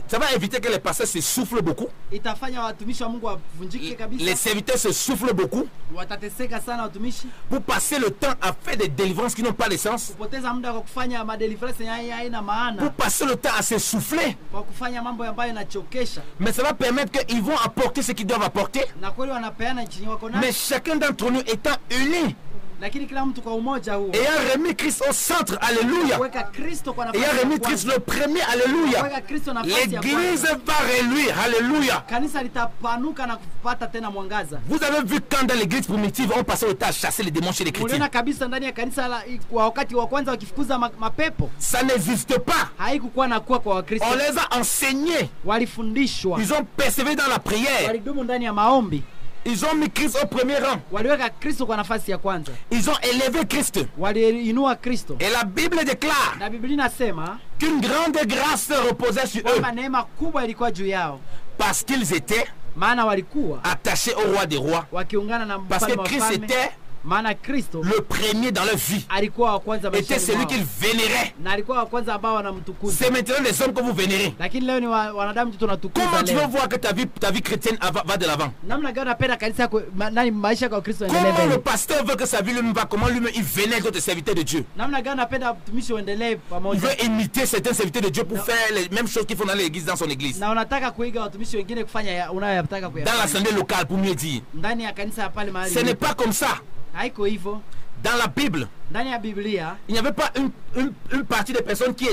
Ça va éviter que les pasteurs se soufflent beaucoup, Itafanya watumishi wa Mungu wavunjike kabisa, les serviteurs se soufflent beaucoup, watateseka sana watumishi, pour passer le temps à faire des délivrances qui n'ont pas de sens, kupoteza muda kwa kufanya madeliverance haina maana, pour passer le temps à se souffler. kwa kufanya mambo ambayo yanachokesha, Mais ça va permettre qu'ils vont apporter ce qu'ils doivent apporter. na kweli wanapeana chini wako na, Mais chacun d'entre nous étant unis, lakini kila mtu kwa umoja huo, ayant remis Christ au centre, alléluia, kuweka Kristo kwa nafasi ayant ya remis Christ kwanza, le premier, alléluia, kuweka Kristo nafasi ya l'église kwanza, va reluire, alléluia. kanisa litapanuka na kupata tena mwangaza. Vous avez vu quand dans l'église primitive, on passait le temps à chasser les démons chez les chrétiens. Uliona kabisa ndani ya kanisa kwa wakati wa kwanza wakifukuza mapepo, Ça n'existe pas. haikukuwa na kuwa kwa Wakristo. On les a enseignés. Walifundishwa, Ils ont persévéré dans la prière. walidumu ndani ya maombi, Ils ont mis Christ au premier rang. waliweka Kristo kwa nafasi ya kwanza, Ils ont élevé Christ. waliinua Kristo, Et la Bible déclare na Biblia inasema qu'une grande grâce reposait sur eux kwamba neema kubwa ilikuwa juu yao, parce qu'ils étaient maana walikuwa attachés au roi des rois. wakiungana na Parce mfalme que wa Christ falme, était maana Kristo le premier dans leur vie. alikuwa wa kwanza Était maishani celui mwao, qu'ils vénéraient. na alikuwa wa kwanza ambao wanamtukuza. C'est maintenant les hommes que vous vénérez. Lakini leo ni wanadamu tu tunatukuza Comment tu veux leo. voir que ta vie chrétienne va de l'avant? Namna gani unapenda kanisa nani maisha kwa Kristo endelee Comment le mbele? pasteur veut que sa vie lui va? Comment lui-même il vénère d'autres serviteurs de Dieu? Namna gani unapenda mtumishi uendelee Il pamoja? veut imiter certains serviteurs de Dieu pour faire les mêmes choses qu'ils font dans l'église, dans son église. Na unataka kuiga watumishi wengine kufanya unayoyataka Dans kuyafanya l'assemblée locale, pour mieux dire. ndani ya kanisa pale mahali. Ce n'est pas comme ça. Haiko hivyo. Dans la Bible, Ndani ya Biblia il n'y avait pas une partie des personnes qui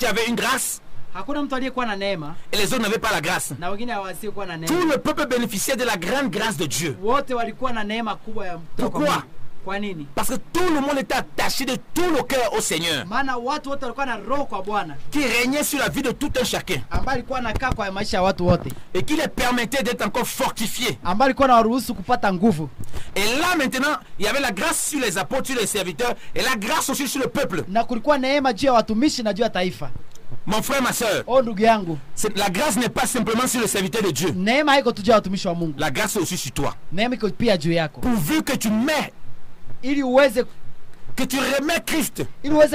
avaient une grâce hakuna mtu aliyekuwa na neema et les autres n'avaient pas la grâce. na wengine hawasiokuwa na Tout neema. le peuple bénéficiait de la grande grâce de Dieu. Wote walikuwa na neema kubwa ya kutoka kwa Pourquoi? Mungu. Kwa nini? Parce que tout le monde était attaché de tout le cœur au Seigneur, Maana watu wote walikuwa na roho kwa Bwana, qui régnait sur la vie de tout un chacun, ambaye alikuwa anakaa kwa maisha ya watu wote, et qui les permettait d'être encore fortifiés. ambaye alikuwa anawaruhusu kupata nguvu. Et là maintenant, il y avait la grâce sur les apôtres, sur les serviteurs, et la grâce aussi sur le peuple. Na kulikuwa neema juu ya watumishi na juu ya taifa. Mon frère, ma soeur, Oh ndugu yangu, la grâce n'est pas simplement sur le serviteur de Dieu. neema haiko tu juu ya watumishi wa Mungu. La grâce est aussi sur toi. Neema iko pia juu yako. Pourvu que tu mets, Ili uweze que tu remets Christ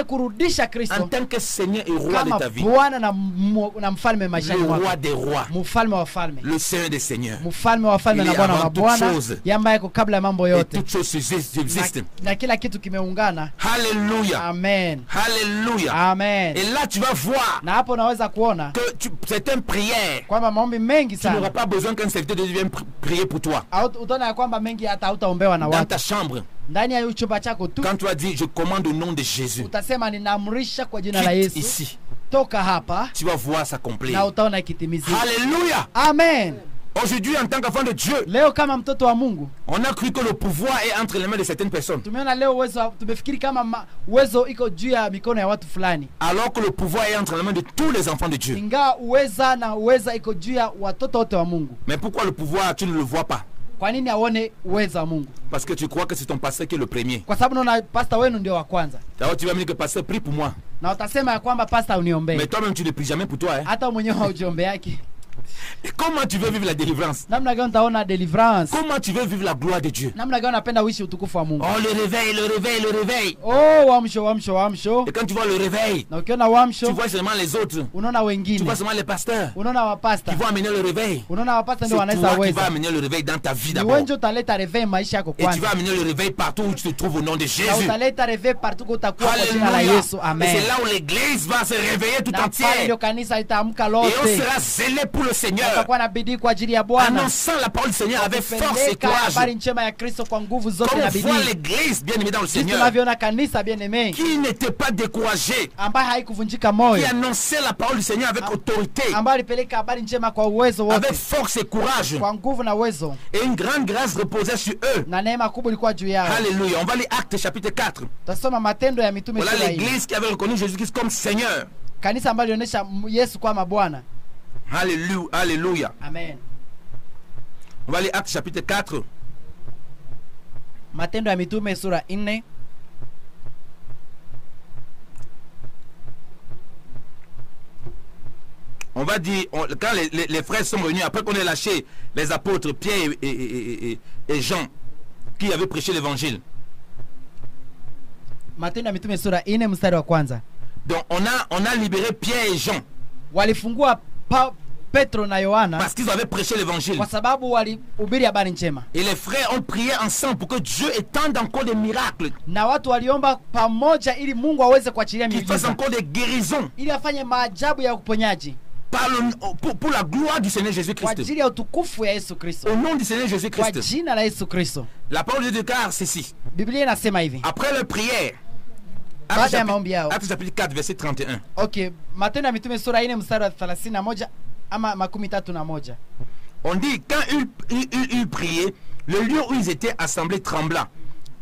kurudisha en Kristo tant que Seigneur et Roi de kama ta vie. Bwana na mfalme maishani Le mwako. Roi des rois, Mfalme wa wafalme. le Seigneur des seigneurs. Mfalme wa wafalme Il na est Bwana wa avant toutes Bwana, choses. yambaye yako kabla ya mambo Et yote. toutes choses existent. Na kila kitu kimeungana. Alléluia. Amen. Alléluia. Amen. Et là, tu vas voir Na hapo unaweza kuona que c'est une prière. kwamba maombi mengi Tu n'auras sana pas besoin qu'un serviteur de Dieu vienne prier pour toi. utaona ya kwamba mengi hata hautaombewa na Dans watu. ta chambre, Ndani ya chumba chako tu quand tu as dit je commande au nom de Jésus, utasema ninaamrisha kwa jina la quitte Yesu, ici, toka hapa, tu vas voir s'accomplir. na utaona ikitimizika. Alléluia. Amen. Aujourd'hui, en tant qu'enfant de Dieu, Leo kama mtoto wa Mungu on a cru que le pouvoir est entre les mains de certaines personnes, tumeona leo tumefikiri kama uwezo iko juu ya mikono ya watu fulani, alors que le pouvoir est entre les mains de tous les enfants de Dieu. ingawa uweza iko juu ya watoto wote wa Mungu. Mais pourquoi le pouvoir, tu ne le vois pas? Kwa nini aone uwezo wa Mungu? Parce que tu crois que c'est ton pasteur qui est le premier. Kwa sababu naona pastor wenu ndio wa kwanza, D'abord, tu vas me dire que pasteur, prie pour moi. na utasema ya kwamba pastor uniombee, Mais toi-même, tu ne pries jamais pour toi. Hein? hata mwenyewe haujiombe yake. Et comment tu veux vivre la délivrance? Namna gani utaona deliverance? Comment tu veux vivre la gloire de Dieu? Namna gani unapenda uishi utukufu wa Mungu? Oh, le réveil, le réveil, le réveil. Oh, wamsho. Et quand tu vois le réveil, Na ukiona tu wamsho, vois seulement les autres. unaona Tu wengine, vois seulement les pasteurs unaona wapasta, qui vont amener le réveil. unaona wapasta C'est ndio toi wanaweza qui vas uweza. amener le réveil dans ta vie Ni d'abord. wewe ndio utaleta reveil maisha yako Et tu vas kwanza, amener le réveil partout où tu te trouves au nom de na Jésus. utaleta reveil partout kwa utakuwa kwa jina la Alléluia. Yesu. Et Amen. c'est là où l'église va se réveiller tout Na pale entière. ndio kanisa litaamka Et on lote, sera zélé pour le Seigneur, tutakuwa na bidii kwa ajili ya Bwana, annonçant la parole du Seigneur avec force et kupeleka courage. habari njema ya Kristo kwa nguvu zote Comme na on voit bidii. l'église bien aimée dans le Sisi Seigneur, tunavyoona kanisa bien aimé, qui n'était pas découragée, ambaye haikuvunjika qui moyo, annonçait la parole du Seigneur avec autorité, ambaye alipeleka habari njema kwa uwezo avec wote, force et courage. kwa nguvu na uwezo, Et une grande grâce reposait sur eux. na neema kubwa ilikuwa juu yao. Alléluia. On va lire Actes chapitre 4. Tutasoma Matendo ya Mitume Voilà sura hii. l'église qui avait reconnu Jésus-Christ comme Seigneur. Kanisa ambalo lionyesha Yesu kama Bwana. Alléluia. Alléluia. Amen. On va lire Actes chapitre 4. Matendo ya Mitume sura 4. On va dire, quand les frères sont venus, après qu'on ait lâché les apôtres Pierre et Jean, qui avaient prêché l'évangile. Matendo ya Mitume sura 4 mstari wa kwanza. Donc on a libéré Pierre et Jean Walifungua Petro na Yohana parce qu'ils avaient prêché l'évangile. kwa sababu walihubiri habari njema, Et les frères ont prié ensemble pour que Dieu étende encore des miracles, na watu waliomba pamoja ili Mungu aweze kuachilia qu'il fasse miujiza, encore des guérisons ili afanye maajabu ya uponyaji pour la gloire du Seigneur kwa Jésus-Christ. ajili ya utukufu ya Yesu Kristo, Au nom du Seigneur kwa Jésus-Christ. jina la Yesu Kristo. La parole de Dieu déclare ceci. Biblia inasema hivi Après leur prière, baada ya maombi yao. Actes chapitre 4 verset 31. Okay, Matendo ya Mitume sura 4 mstari wa 31 ama 31. On dit, quand ils priaient, le lieu où ils étaient assemblés trembla.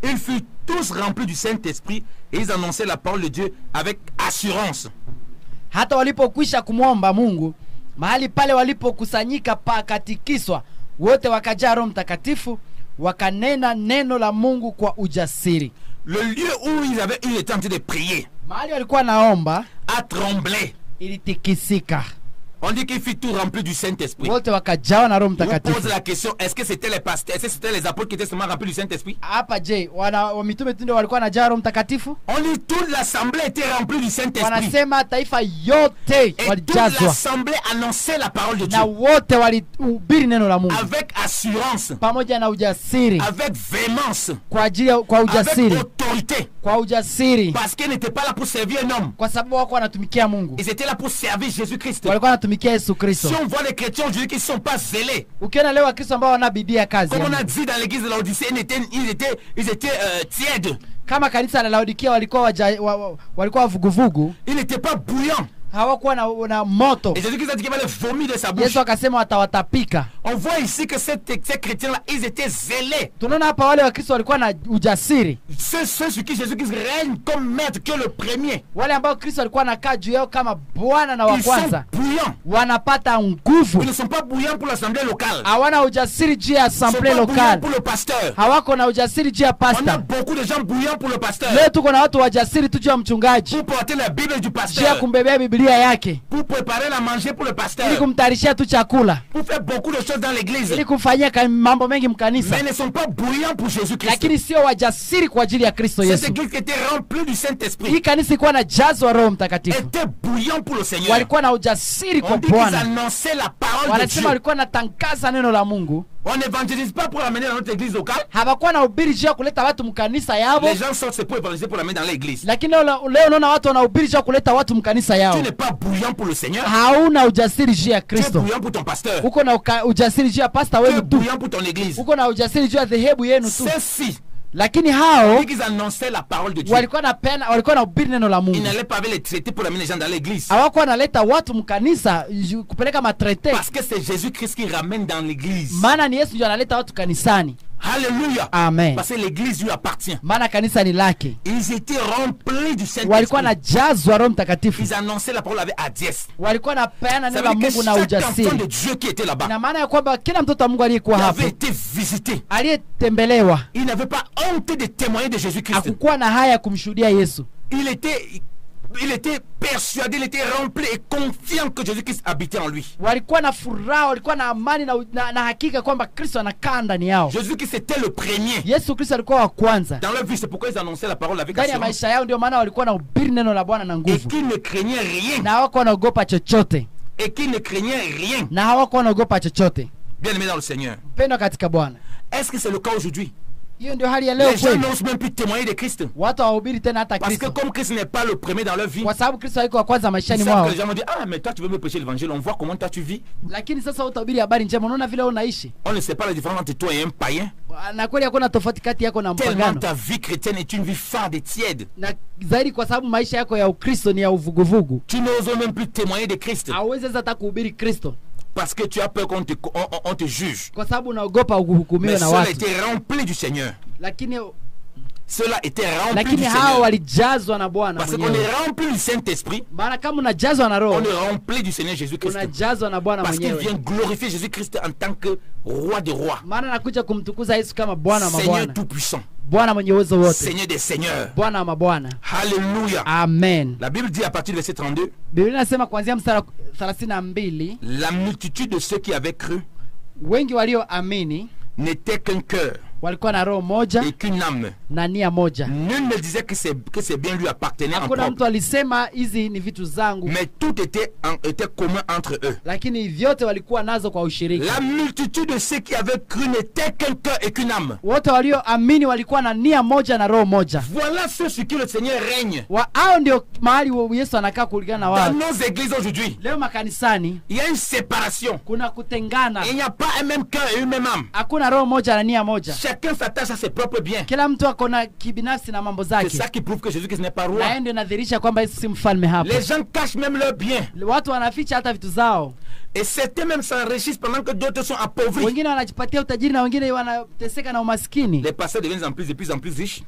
Ils furent tous remplis du Saint-Esprit et ils annonçaient la parole de Dieu avec assurance. Hata walipokwisha kumwomba Mungu, mahali pale walipokusanyika pakatikiswa, wote wakajaa Roho Mtakatifu, wakanena neno la Mungu kwa ujasiri. Le lieu où ils étaient en train de prier Mahali walikuwa naomba a tremblé. ilitikisika. On dit qu'ils furent tous remplis du Saint-Esprit. Wote wakajawa na Roho On pose Mtakatifu. la question, est-ce que c'était les pasteurs, est-ce que c'était les apôtres qui étaient seulement remplis du Saint-Esprit? Hapa je, wa mitume tu ndio walikuwa wanajaa Roho Mtakatifu? On dit toute l'assemblée était remplie du Saint-Esprit. Wanasema taifa yote Et toute walijazwa, l'assemblée annonçait la parole de Dieu na wote walihubiri neno la Mungu avec assurance, pamoja na ujasiri, avec véhémence, kwa avec ujasiri, autorité. kwa ujasiri, Parce qu'ils n'étaient pas là pour servir un homme. kwa sababu wako wanatumikia Mungu, Ils étaient là pour servir Jésus-Christ. walikuwa wanatumikia Yesu Kristo. Si on voit les chrétiens aujourd'hui qui ne sont pas zélés, Ukiona leo Wakristo ambao wana bidii ya kazi ya comme on Mungu, a dit dans l'église de l'Odyssée, ils étaient tièdes. kama kanisa la Laodikia walikuwa walikuwa vuguvugu, Ils n'étaient pas bouillants. hawakuwa na moto. Et Jésus-Christ a dit qu'il va les vomir de sa bouche. Yesu akasema watawatapika. On voit ici que ces chrétiens-là, ils étaient zélés. Tunaona hapa wale Wakristo walikuwa na ujasiri. Ceux sur qui Jésus-Christ règne comme maître, que le premier. Wale ambao Kristo alikuwa anakaa juu yao kama Bwana na wa kwanza. Ils sont bouillants. Wanapata nguvu. Ils ne sont pas bouillants pour l'assemblée locale. Hawana ujasiri juu ya assemblée locale. Pour le pasteur. Hawako na ujasiri juu ya On a pastor. beaucoup de gens bouillants pour le pasteur. Leo tuko na watu wajasiri tu juu ya mchungaji. Pour porter la Bible du Juu ya pasteur. kumbebea Biblia yake. Pour préparer la manger pour le Ili pasteur. kumtarishia tu chakula. Pour faire beaucoup de choses dans l'église. Ili kumfanyia mambo mengi mkanisa. Mais ils ne sont pas bouillants pour Jésus-Christ. Lakini sio wajasiri kwa ajili ya Kristo Cette Yesu. église qui était remplie du Saint-Esprit Hii kanisa ilikuwa na jazo wa Roho Mtakatifu. était bouillant pour le Seigneur. Walikuwa na ujasiri kwa On dit qu'ils Bwana. annonçaient la parole de Wanasema Dieu. walikuwa natangaza neno la Mungu. On n'évangélise pas pour l'amener dans notre église locale. Hawakuwa na ubiri juu ya kuleta watu mkanisa yao. Les gens sortent c'est pour évangéliser pour l'amener dans l'église. Lakini leo unaona watu wanahubiri juu ya kuleta watu mkanisa yao. Tu n'es pas bouillant pour le Seigneur. Hauna ujasiri juu ya Tu es Kristo. bouillant pour ton pasteur. Uko na ujasiri juu ya pasta Tu es wenu tu. bouillant pour ton église. Uko na ujasiri juu ya dhehebu yenu tu. Ceux-ci, Lakini hao ils annonçaient la parole de Dieu. walikuwa na ubiri neno la Ils Mungu. n'allaient pas avec les traités pour l'amener les gens dans l'église. Hawakuwa naleta watu mkanisa kupeleka matrete. Parce que c'est Jésus-Christ qui ramène dans l'église. Maana ni Yesu ndiye analeta watu kanisani. Alléluia. Amen. Parce que l'église lui appartient. Maana kanisa ni lake. Ils étaient remplis du Walikuwa Saint-Esprit. na jazwa Roho Mtakatifu. Ils annonçaient la parole avec Adiès. Walikuwa na peana Ça neno veut la dire que Mungu na chaque enfant de ujasiri. Dieu qui était là-bas Ina maana ya kwamba kila mtoto wa Mungu aliyekuwa il hapo, avait été visité. aliyetembelewa, Il n'avait pas honte de témoigner de Jésus-Christ. hakukuwa na haya ya kumshuhudia Yesu. Il était persuadé, il était rempli et confiant que Jésus-Christ habitait en lui. Walikuwa na furaha, walikuwa na amani na hakika kwamba Kristo anakaa ndani yao. Jésus-Christ était le premier. Yesu Kristo alikuwa wa kwanza. Dans leur vie, c'est pourquoi ils annonçaient la parole avec Ndani ya assurance. maisha yao ndio maana walikuwa na ubiri neno la Bwana na Et nguvu. qu'ils ne craignaient rien. Na hawakuwa wanaogopa chochote. Et qu'ils ne craignaient rien. Na hawakuwa wanaogopa chochote. Bien aimé dans le Seigneur. Mpendwa katika Bwana. Est-ce que c'est le cas aujourd'hui? Hiyo ndio hali ya leo Les gens kweli. n'osent même plus témoigner de Christ. Watu hawahubiri tena hata Parce que Kristo. comme Christ n'est pas le premier dans leur vie, Kwa sababu Kristo haiko wa kwanza ils maishani savent mwao. que les gens vont dire, ah mais toi tu veux me prêcher l'évangile, on voit comment toi tu vis. Lakini sasa utahubiri habari njema, unaona vile unaishi. On ne sait pas la différence entre toi et un païen. Na kweli hakuna tofauti kati yako na Tellement mpagano. ta vie chrétienne est une vie fade et tiède. Na zaidi kwa sababu maisha yako ya Ukristo ni ya uvuguvugu. Tu n'oses même plus témoigner de Christ. Hauwezi hata kuhubiri Kristo Parce que tu as peur qu'on te juge. kwa sababu unaogopa uhukumiwe Mais na cela watu. était rempli du Seigneur. Lakini Cela était rempli lakini du hao Seigneur. walijazwa na Bwana Parce qu'on mwenyewe. est rempli du Saint-Esprit. Maana kama unajazwa na On Roho, est rempli du Seigneur Jésus-Christ. unajazwa na Bwana Parce qu'il mwenyewe. vient glorifier Jésus-Christ en tant que roi des rois. Maana anakuja kumtukuza Yesu kama Bwana wa Seigneur mabwana. tout-puissant. Bwana mwenye uwezo wote. Seigneur des seigneurs. Bwana wa mabwana. Alléluia. Amen. La Bible dit à partir du verset 32, Biblia inasema kuanzia mstari 32, la multitude de ceux qui avaient cru wengi walioamini n'était qu'un cœur walikuwa na roho moja et qu'une âme. na nia moja. Nul ne disait que ces biens lui appartenaient en Hakuna mtu propre. alisema hizi ni vitu zangu, Mais tout était commun entre eux. lakini vyote walikuwa nazo kwa ushirika. La multitude de ceux qui avaient cru n'était qu'un cœur et qu'une âme. Wote walioamini walikuwa na nia moja na roho moja. Voilà ceux sur qui le Seigneur règne. Hao ndio mahali Yesu anakaa kulingana na Dans wao. nos églises aujourd'hui, Leo makanisani il y a une séparation. kuna kutengana. Et il n'y a pas un même cœur et une même âme. Hakuna roho moja na nia moja. Chacun s'attache à ses propres biens. Kila mtu ako na kibinafsi na mambo C'est zake. ça qui prouve que Jésus-Christ n'est pas Na roi. hiyo ndio inadhihirisha kwamba Yesu si mfalme hapa. Les gens cachent même leurs biens. Watu wanaficha hata vitu zao. Et certains même s'enrichissent pendant que d'autres sont appauvris. Wengine wanajipatia utajiri na wengine wanateseka na umaskini. Les pasteurs deviennent de plus en plus riches.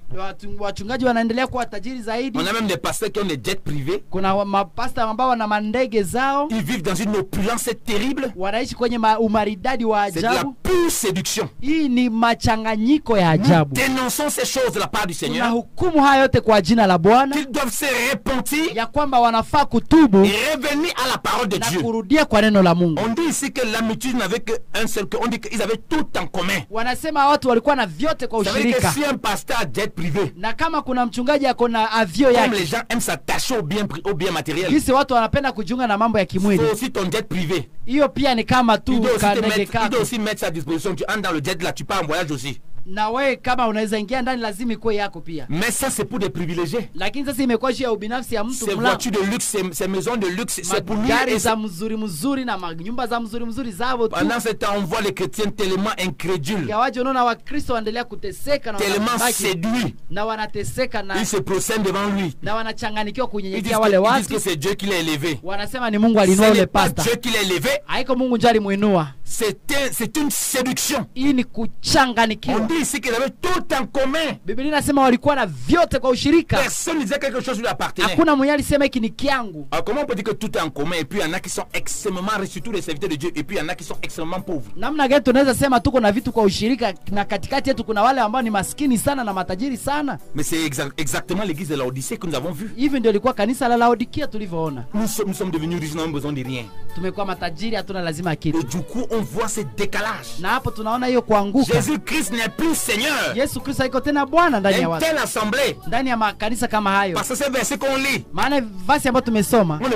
Wachungaji wanaendelea kuwa tajiri zaidi. On a même des pasteurs qui ont des jets privés. Kuna mapasta ambao wana mandege zao. Ils vivent dans une opulence terrible. Wanaishi kwenye umaridadi wa C'est de la ajabu. pure séduction. Hii ni machanganyiko ya Nous ajabu. dénonçons ces choses de la part du Seigneur. Tunahukumu haya yote kwa jina la Bwana, Qu'ils doivent se repentir ya kwamba wanafaa kutubu et revenir à la parole de na Dieu. kurudia kwa neno la Mungu. On dit ici que l'amitié n'avait qu'un seul cœur. On dit qu'ils avaient tout en commun. Wanasema watu walikuwa na vyote kwa Ça veut dire que ushirika. si un pasteur a jet privé, Na kama kuna mchungaji ako na avio comme yake, les gens aiment s'attacher au bien matériel, jinsi watu wanapenda kujiunga na mambo ya il kimwili, faut aussi ton jet privé. hiyo pia ni kama tu Il doit aussi, kanege il doit kako. aussi mettre ça à disposition. Tu entres dans le jet là, tu pars en voyage aussi. Na wewe kama unaweza ingia ndani lazima ikuwe yako pia. Mais ça c'est pour des privilégiés. Lakini sasa imekuwa juu ya ubinafsi ya mtu. Ces voitures de luxe, ces maisons de luxe, c'est pour lui. Gari za mzuri na nyumba za mzuri zao tu. Pendant ce temps, on voit les chrétiens tellement incrédules. Yawaje unaona Wakristo waendelea kuteseka na tellement séduits. Na wanateseka na ils se procèdent devant lui. Na wanachanganikiwa kunyenyekea wale watu. Ils disent que c'est Dieu qui l'a élevé. Wanasema ni Mungu alinua yule pastor. C'est Dieu qui l'a élevé. Haiko Mungu ndiye alimuinua. C'est une séduction. Hii ni kuchanganikiwa. On dit ici qu'ils avaient tout en commun. Biblia inasema walikuwa na vyote kwa ushirika. Personne ne disait quelque chose lui appartenait. Hakuna mwenye alisema hiki ni kiangu. Alors comment on peut dire que tout est en commun et puis il y en a qui sont extrêmement riches, surtout les serviteurs de Dieu, et puis il y en a qui sont extrêmement pauvres. Namna gani tunaweza sema tuko na vitu kwa ushirika na katikati yetu kuna wale ambao ni maskini sana na matajiri sana? Mais c'est exactement l'église de Laodicée que nous avons vu. Hivi ndio ilikuwa kanisa la Laodikia tulivyoona. Nous sommes devenus riches, nous n'avons besoin de rien. Tumekuwa matajiri, hatuna lazima kitu. Et du coup on voit ce décalage. Na hapo tunaona hiyo kuanguka. Jésus-Christ n'est plus Seigneur. Yesu Kristo haiko tena Bwana ndani ya watu. Telle assemblée. Ndani ya makanisa kama hayo. Parce que c'est verset qu'on lit. Maana verse ambayo tumesoma. On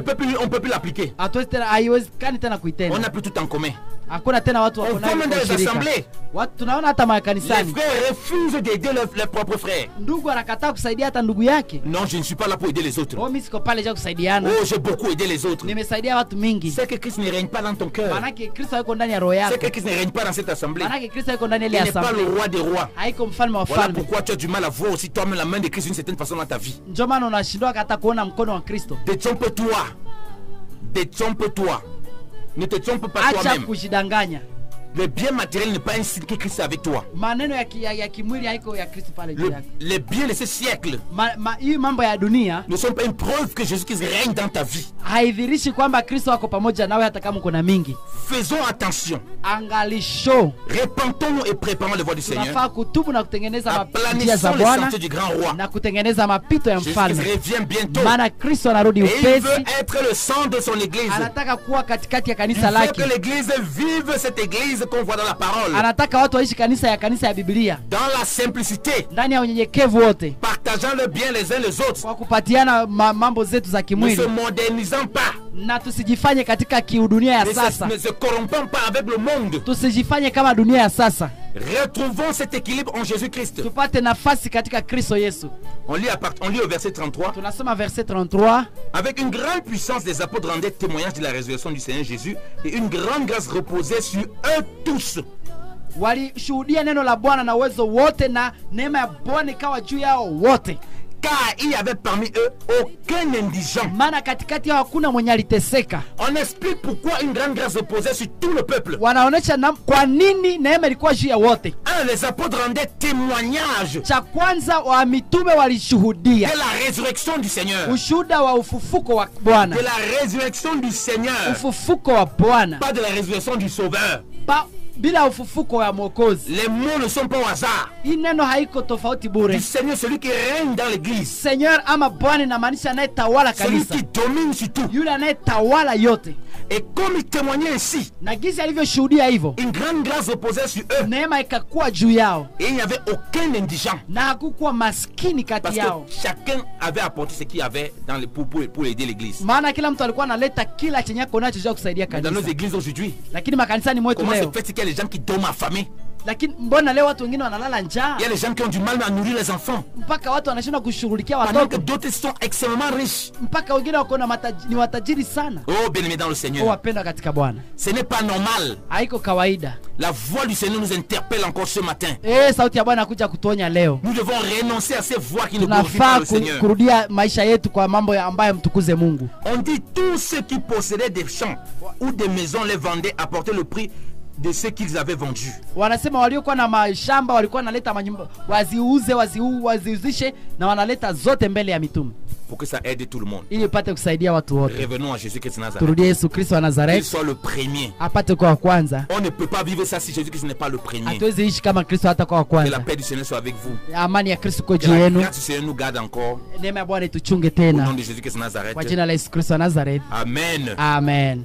peut plus l'appliquer. Hatuwezi tena, haiwezekani tena kuitenda. On n'a plus tout en commun. Hakuna tena watu wako nayo kushirika. Watu tunaona hata makanisani. Les frères refusent d'aider leurs propres frères. Ndugu anakataa kusaidia hata ndugu yake. Non, je ne suis pas là pour aider les autres. Oh, mimi siko pale je kusaidiana. Oh, j'ai beaucoup aidé les autres. Nimesaidia watu mingi. C'est que Christ ne règne pas dans ton cœur. Maana Kristo yuko ndani ya roho yako. C'est que Christ ne règne pas dans cette assemblée. Maana Kristo yuko ndani ya assemblée. Il n'est pas le roi des rois. Haiko mfalme wa Voilà falme. pourquoi tu as du mal à voir aussi toi-même la main de Christ d'une certaine façon dans ta vie. Ndio maana unashindwa hata kuona mkono wa Kristo. Détrompe-toi. Détrompe-toi. Ne te trompe pas toi-même. Acha kujidanganya. Le bien matériel n'est pas un signe que Christ est avec toi. Maneno ya kimwili haiko ya Kristo pale juu yako. Les biens de ce siècle hii mambo ya dunia ne sont pas une preuve que Jésus-Christ règne dans ta vie. Haidhirishi kwamba Kristo wako pamoja nawe hata kama uko na mingi. Faisons attention. Angalisho. Repentons-nous et préparons les voies du Seigneur. Tunafaa kutubu na kutengeneza njia za Bwana na kutengeneza mapito ya mfalme. Jésus revient bientôt. Maana Kristo anarudi upesi. Il veut être le centre de son église. Anataka kuwa katikati ya kanisa lake. Il veut que l'église vive cette église qu'on voit dans la parole. Anataka watu waishi kanisa ya Biblia. Dans la simplicité. Ndani ya unyenyekevu wote. Partageant le bien les uns les autres. Kwa kupatiana mambo zetu za kimwili. Ne se modernisant pas. Na tusijifanye katika kiudunia ya sasa. Ne se corrompant pas avec le monde. Tusijifanye kama dunia ya sasa. Retrouvons cet équilibre en Jésus-Christ. Tupate nafasi katika Kristo Yesu. On lit au verset 33. Tunasoma verset 33. Avec une grande puissance, les apôtres rendaient témoignage de la résurrection du Seigneur Jésus et une grande grâce reposait sur eux tous. Walishuhudia neno la Bwana na uwezo wote na neema ya Bwana ikawa juu yao wote. Car il y avait parmi eux aucun indigent. Maana katikati yao hakuna mwenye aliteseka. On explique pourquoi une grande grâce reposait sur tout le peuple. Wanaonesha kwa nini neema ilikuwa juu ya wote. Les apôtres rendaient témoignage. Cha kwanza wa mitume walishuhudia de la résurrection du Seigneur. Ushuhuda wa ufufuko wa Bwana. De la résurrection du Seigneur. Ufufuko wa Bwana. Pas de la résurrection du Sauveur. Bila ufufuko wa Mwokozi. Les mots ne sont pas au hasard. Hii neno haiko tofauti bure. Du Seigneur, celui qui règne dans l'église. Seigneur ama Bwana inamaanisha anayetawala kanisa. Celui qui domine sur tout. Yule anayetawala yote. Et comme il témoignait ainsi, na gisi alivyoshuhudia hivyo, une grande grâce reposait sur eux. Neema ikakuwa juu yao. Et il n'y avait aucun indigent. Na hakukuwa maskini kati yao. Parce que chacun avait apporté ce qu'il avait dans pour aider l'église. Maana kila mtu alikuwa analeta kila chenye yako nacho cha kusaidia kanisa. Dans nos églises aujourd'hui, lakini makanisani mwetu leo, comment se fait qu'il y a les gens qui dorment affamés? Lakini mbona leo watu wengine wanalala njaa? Il y a les gens qui ont du mal à nourrir les enfants. Mpaka watu wanashindwa kushughulikia watoto. Pendant que d'autres sont extrêmement riches. Mpaka wengine wako na ni watajiri sana. Oh, bien-aimés dans le Seigneur. Oh, wapendwa katika Bwana. Ce n'est pas normal. Haiko kawaida. La voix du Seigneur nous interpelle encore ce matin. Sauti ya Bwana kuja kutuonya leo. Nous devons renoncer à ces voix qui ne glorifient pas le Seigneur. Kurudia maisha yetu kwa mambo ambayo mtukuze Mungu. On dit tous ceux qui possédaient des champs ou des maisons les vendaient, apportaient le prix de ce qu'ils avaient vendu. Wanasema waliokuwa na mashamba walikuwa wanaleta manyumba waziuzishe na wanaleta zote mbele ya mitume. Pour que ça aide tout le monde. Ili ipate kusaidia watu wote. Revenons à Jésus-Christ de Nazareth. Turudie Yesu Kristo wa Nazareth. Il soit le premier. Apate kwa kwanza. On ne peut pas vivre ça si Jésus-Christ n'est pas le premier. Hatuwezi ishi kama Kristo hata kwa kwanza. Que la paix du Seigneur soit avec vous. Amani ya Kristo kwa juu yenu. Que la grâce du Seigneur nous garde encore. Neema ya Bwana ituchunge tena. Au nom de Jésus-Christ de Nazareth. Kwa jina la Yesu Kristo wa Nazareth. Amen. Amen.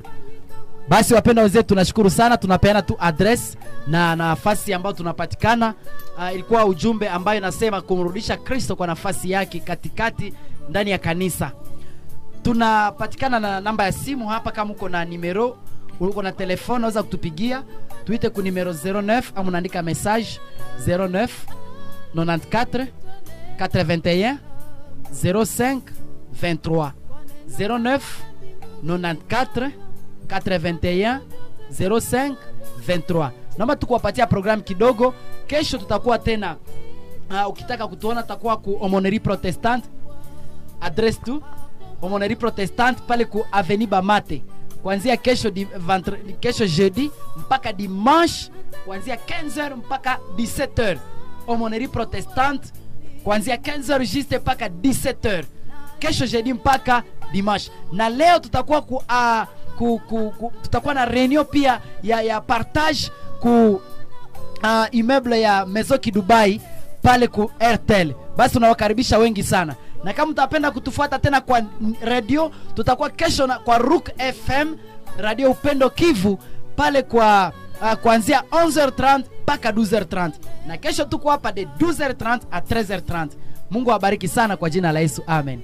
Basi wapenda wenzetu, tunashukuru sana. Tunapeana tu address na nafasi ambayo tunapatikana. Ilikuwa ujumbe ambayo nasema kumrudisha Kristo kwa nafasi yake katikati ndani ya kanisa. Tunapatikana na namba ya simu hapa, kama uko na numero, uko na telefoni unaweza kutupigia tuite ku numero 09 au mnaandika message 09 94 81 05 23 09 94 81 05 23. Naomba tukuwapatia program kidogo. Kesho tutakuwa tena ukitaka kutuona tutakuwa ku Omoneri Protestant, address tu Omoneri Protestant pale ku Avenue Bamate, kuanzia kesho kesho jeudi mpaka dimanche kuanzia 15h mpaka 17h. Omoneri Protestant kuanzia 15h juste mpaka 17h, kesho jeudi mpaka dimanche. Na leo tutakuwa tutakuwa na reunion pia ya partage ku immeuble ya Mezoki Dubai pale ku Airtel. Basi tunawakaribisha wengi sana, na kama mtapenda kutufuata tena kwa radio, tutakuwa kesho kwa Rook FM Radio Upendo Kivu pale kwa kuanzia 11h30 mpaka 12h30, na kesho tuko hapa de 12h30 à 13h30. Mungu awabariki sana kwa jina la Yesu, amen.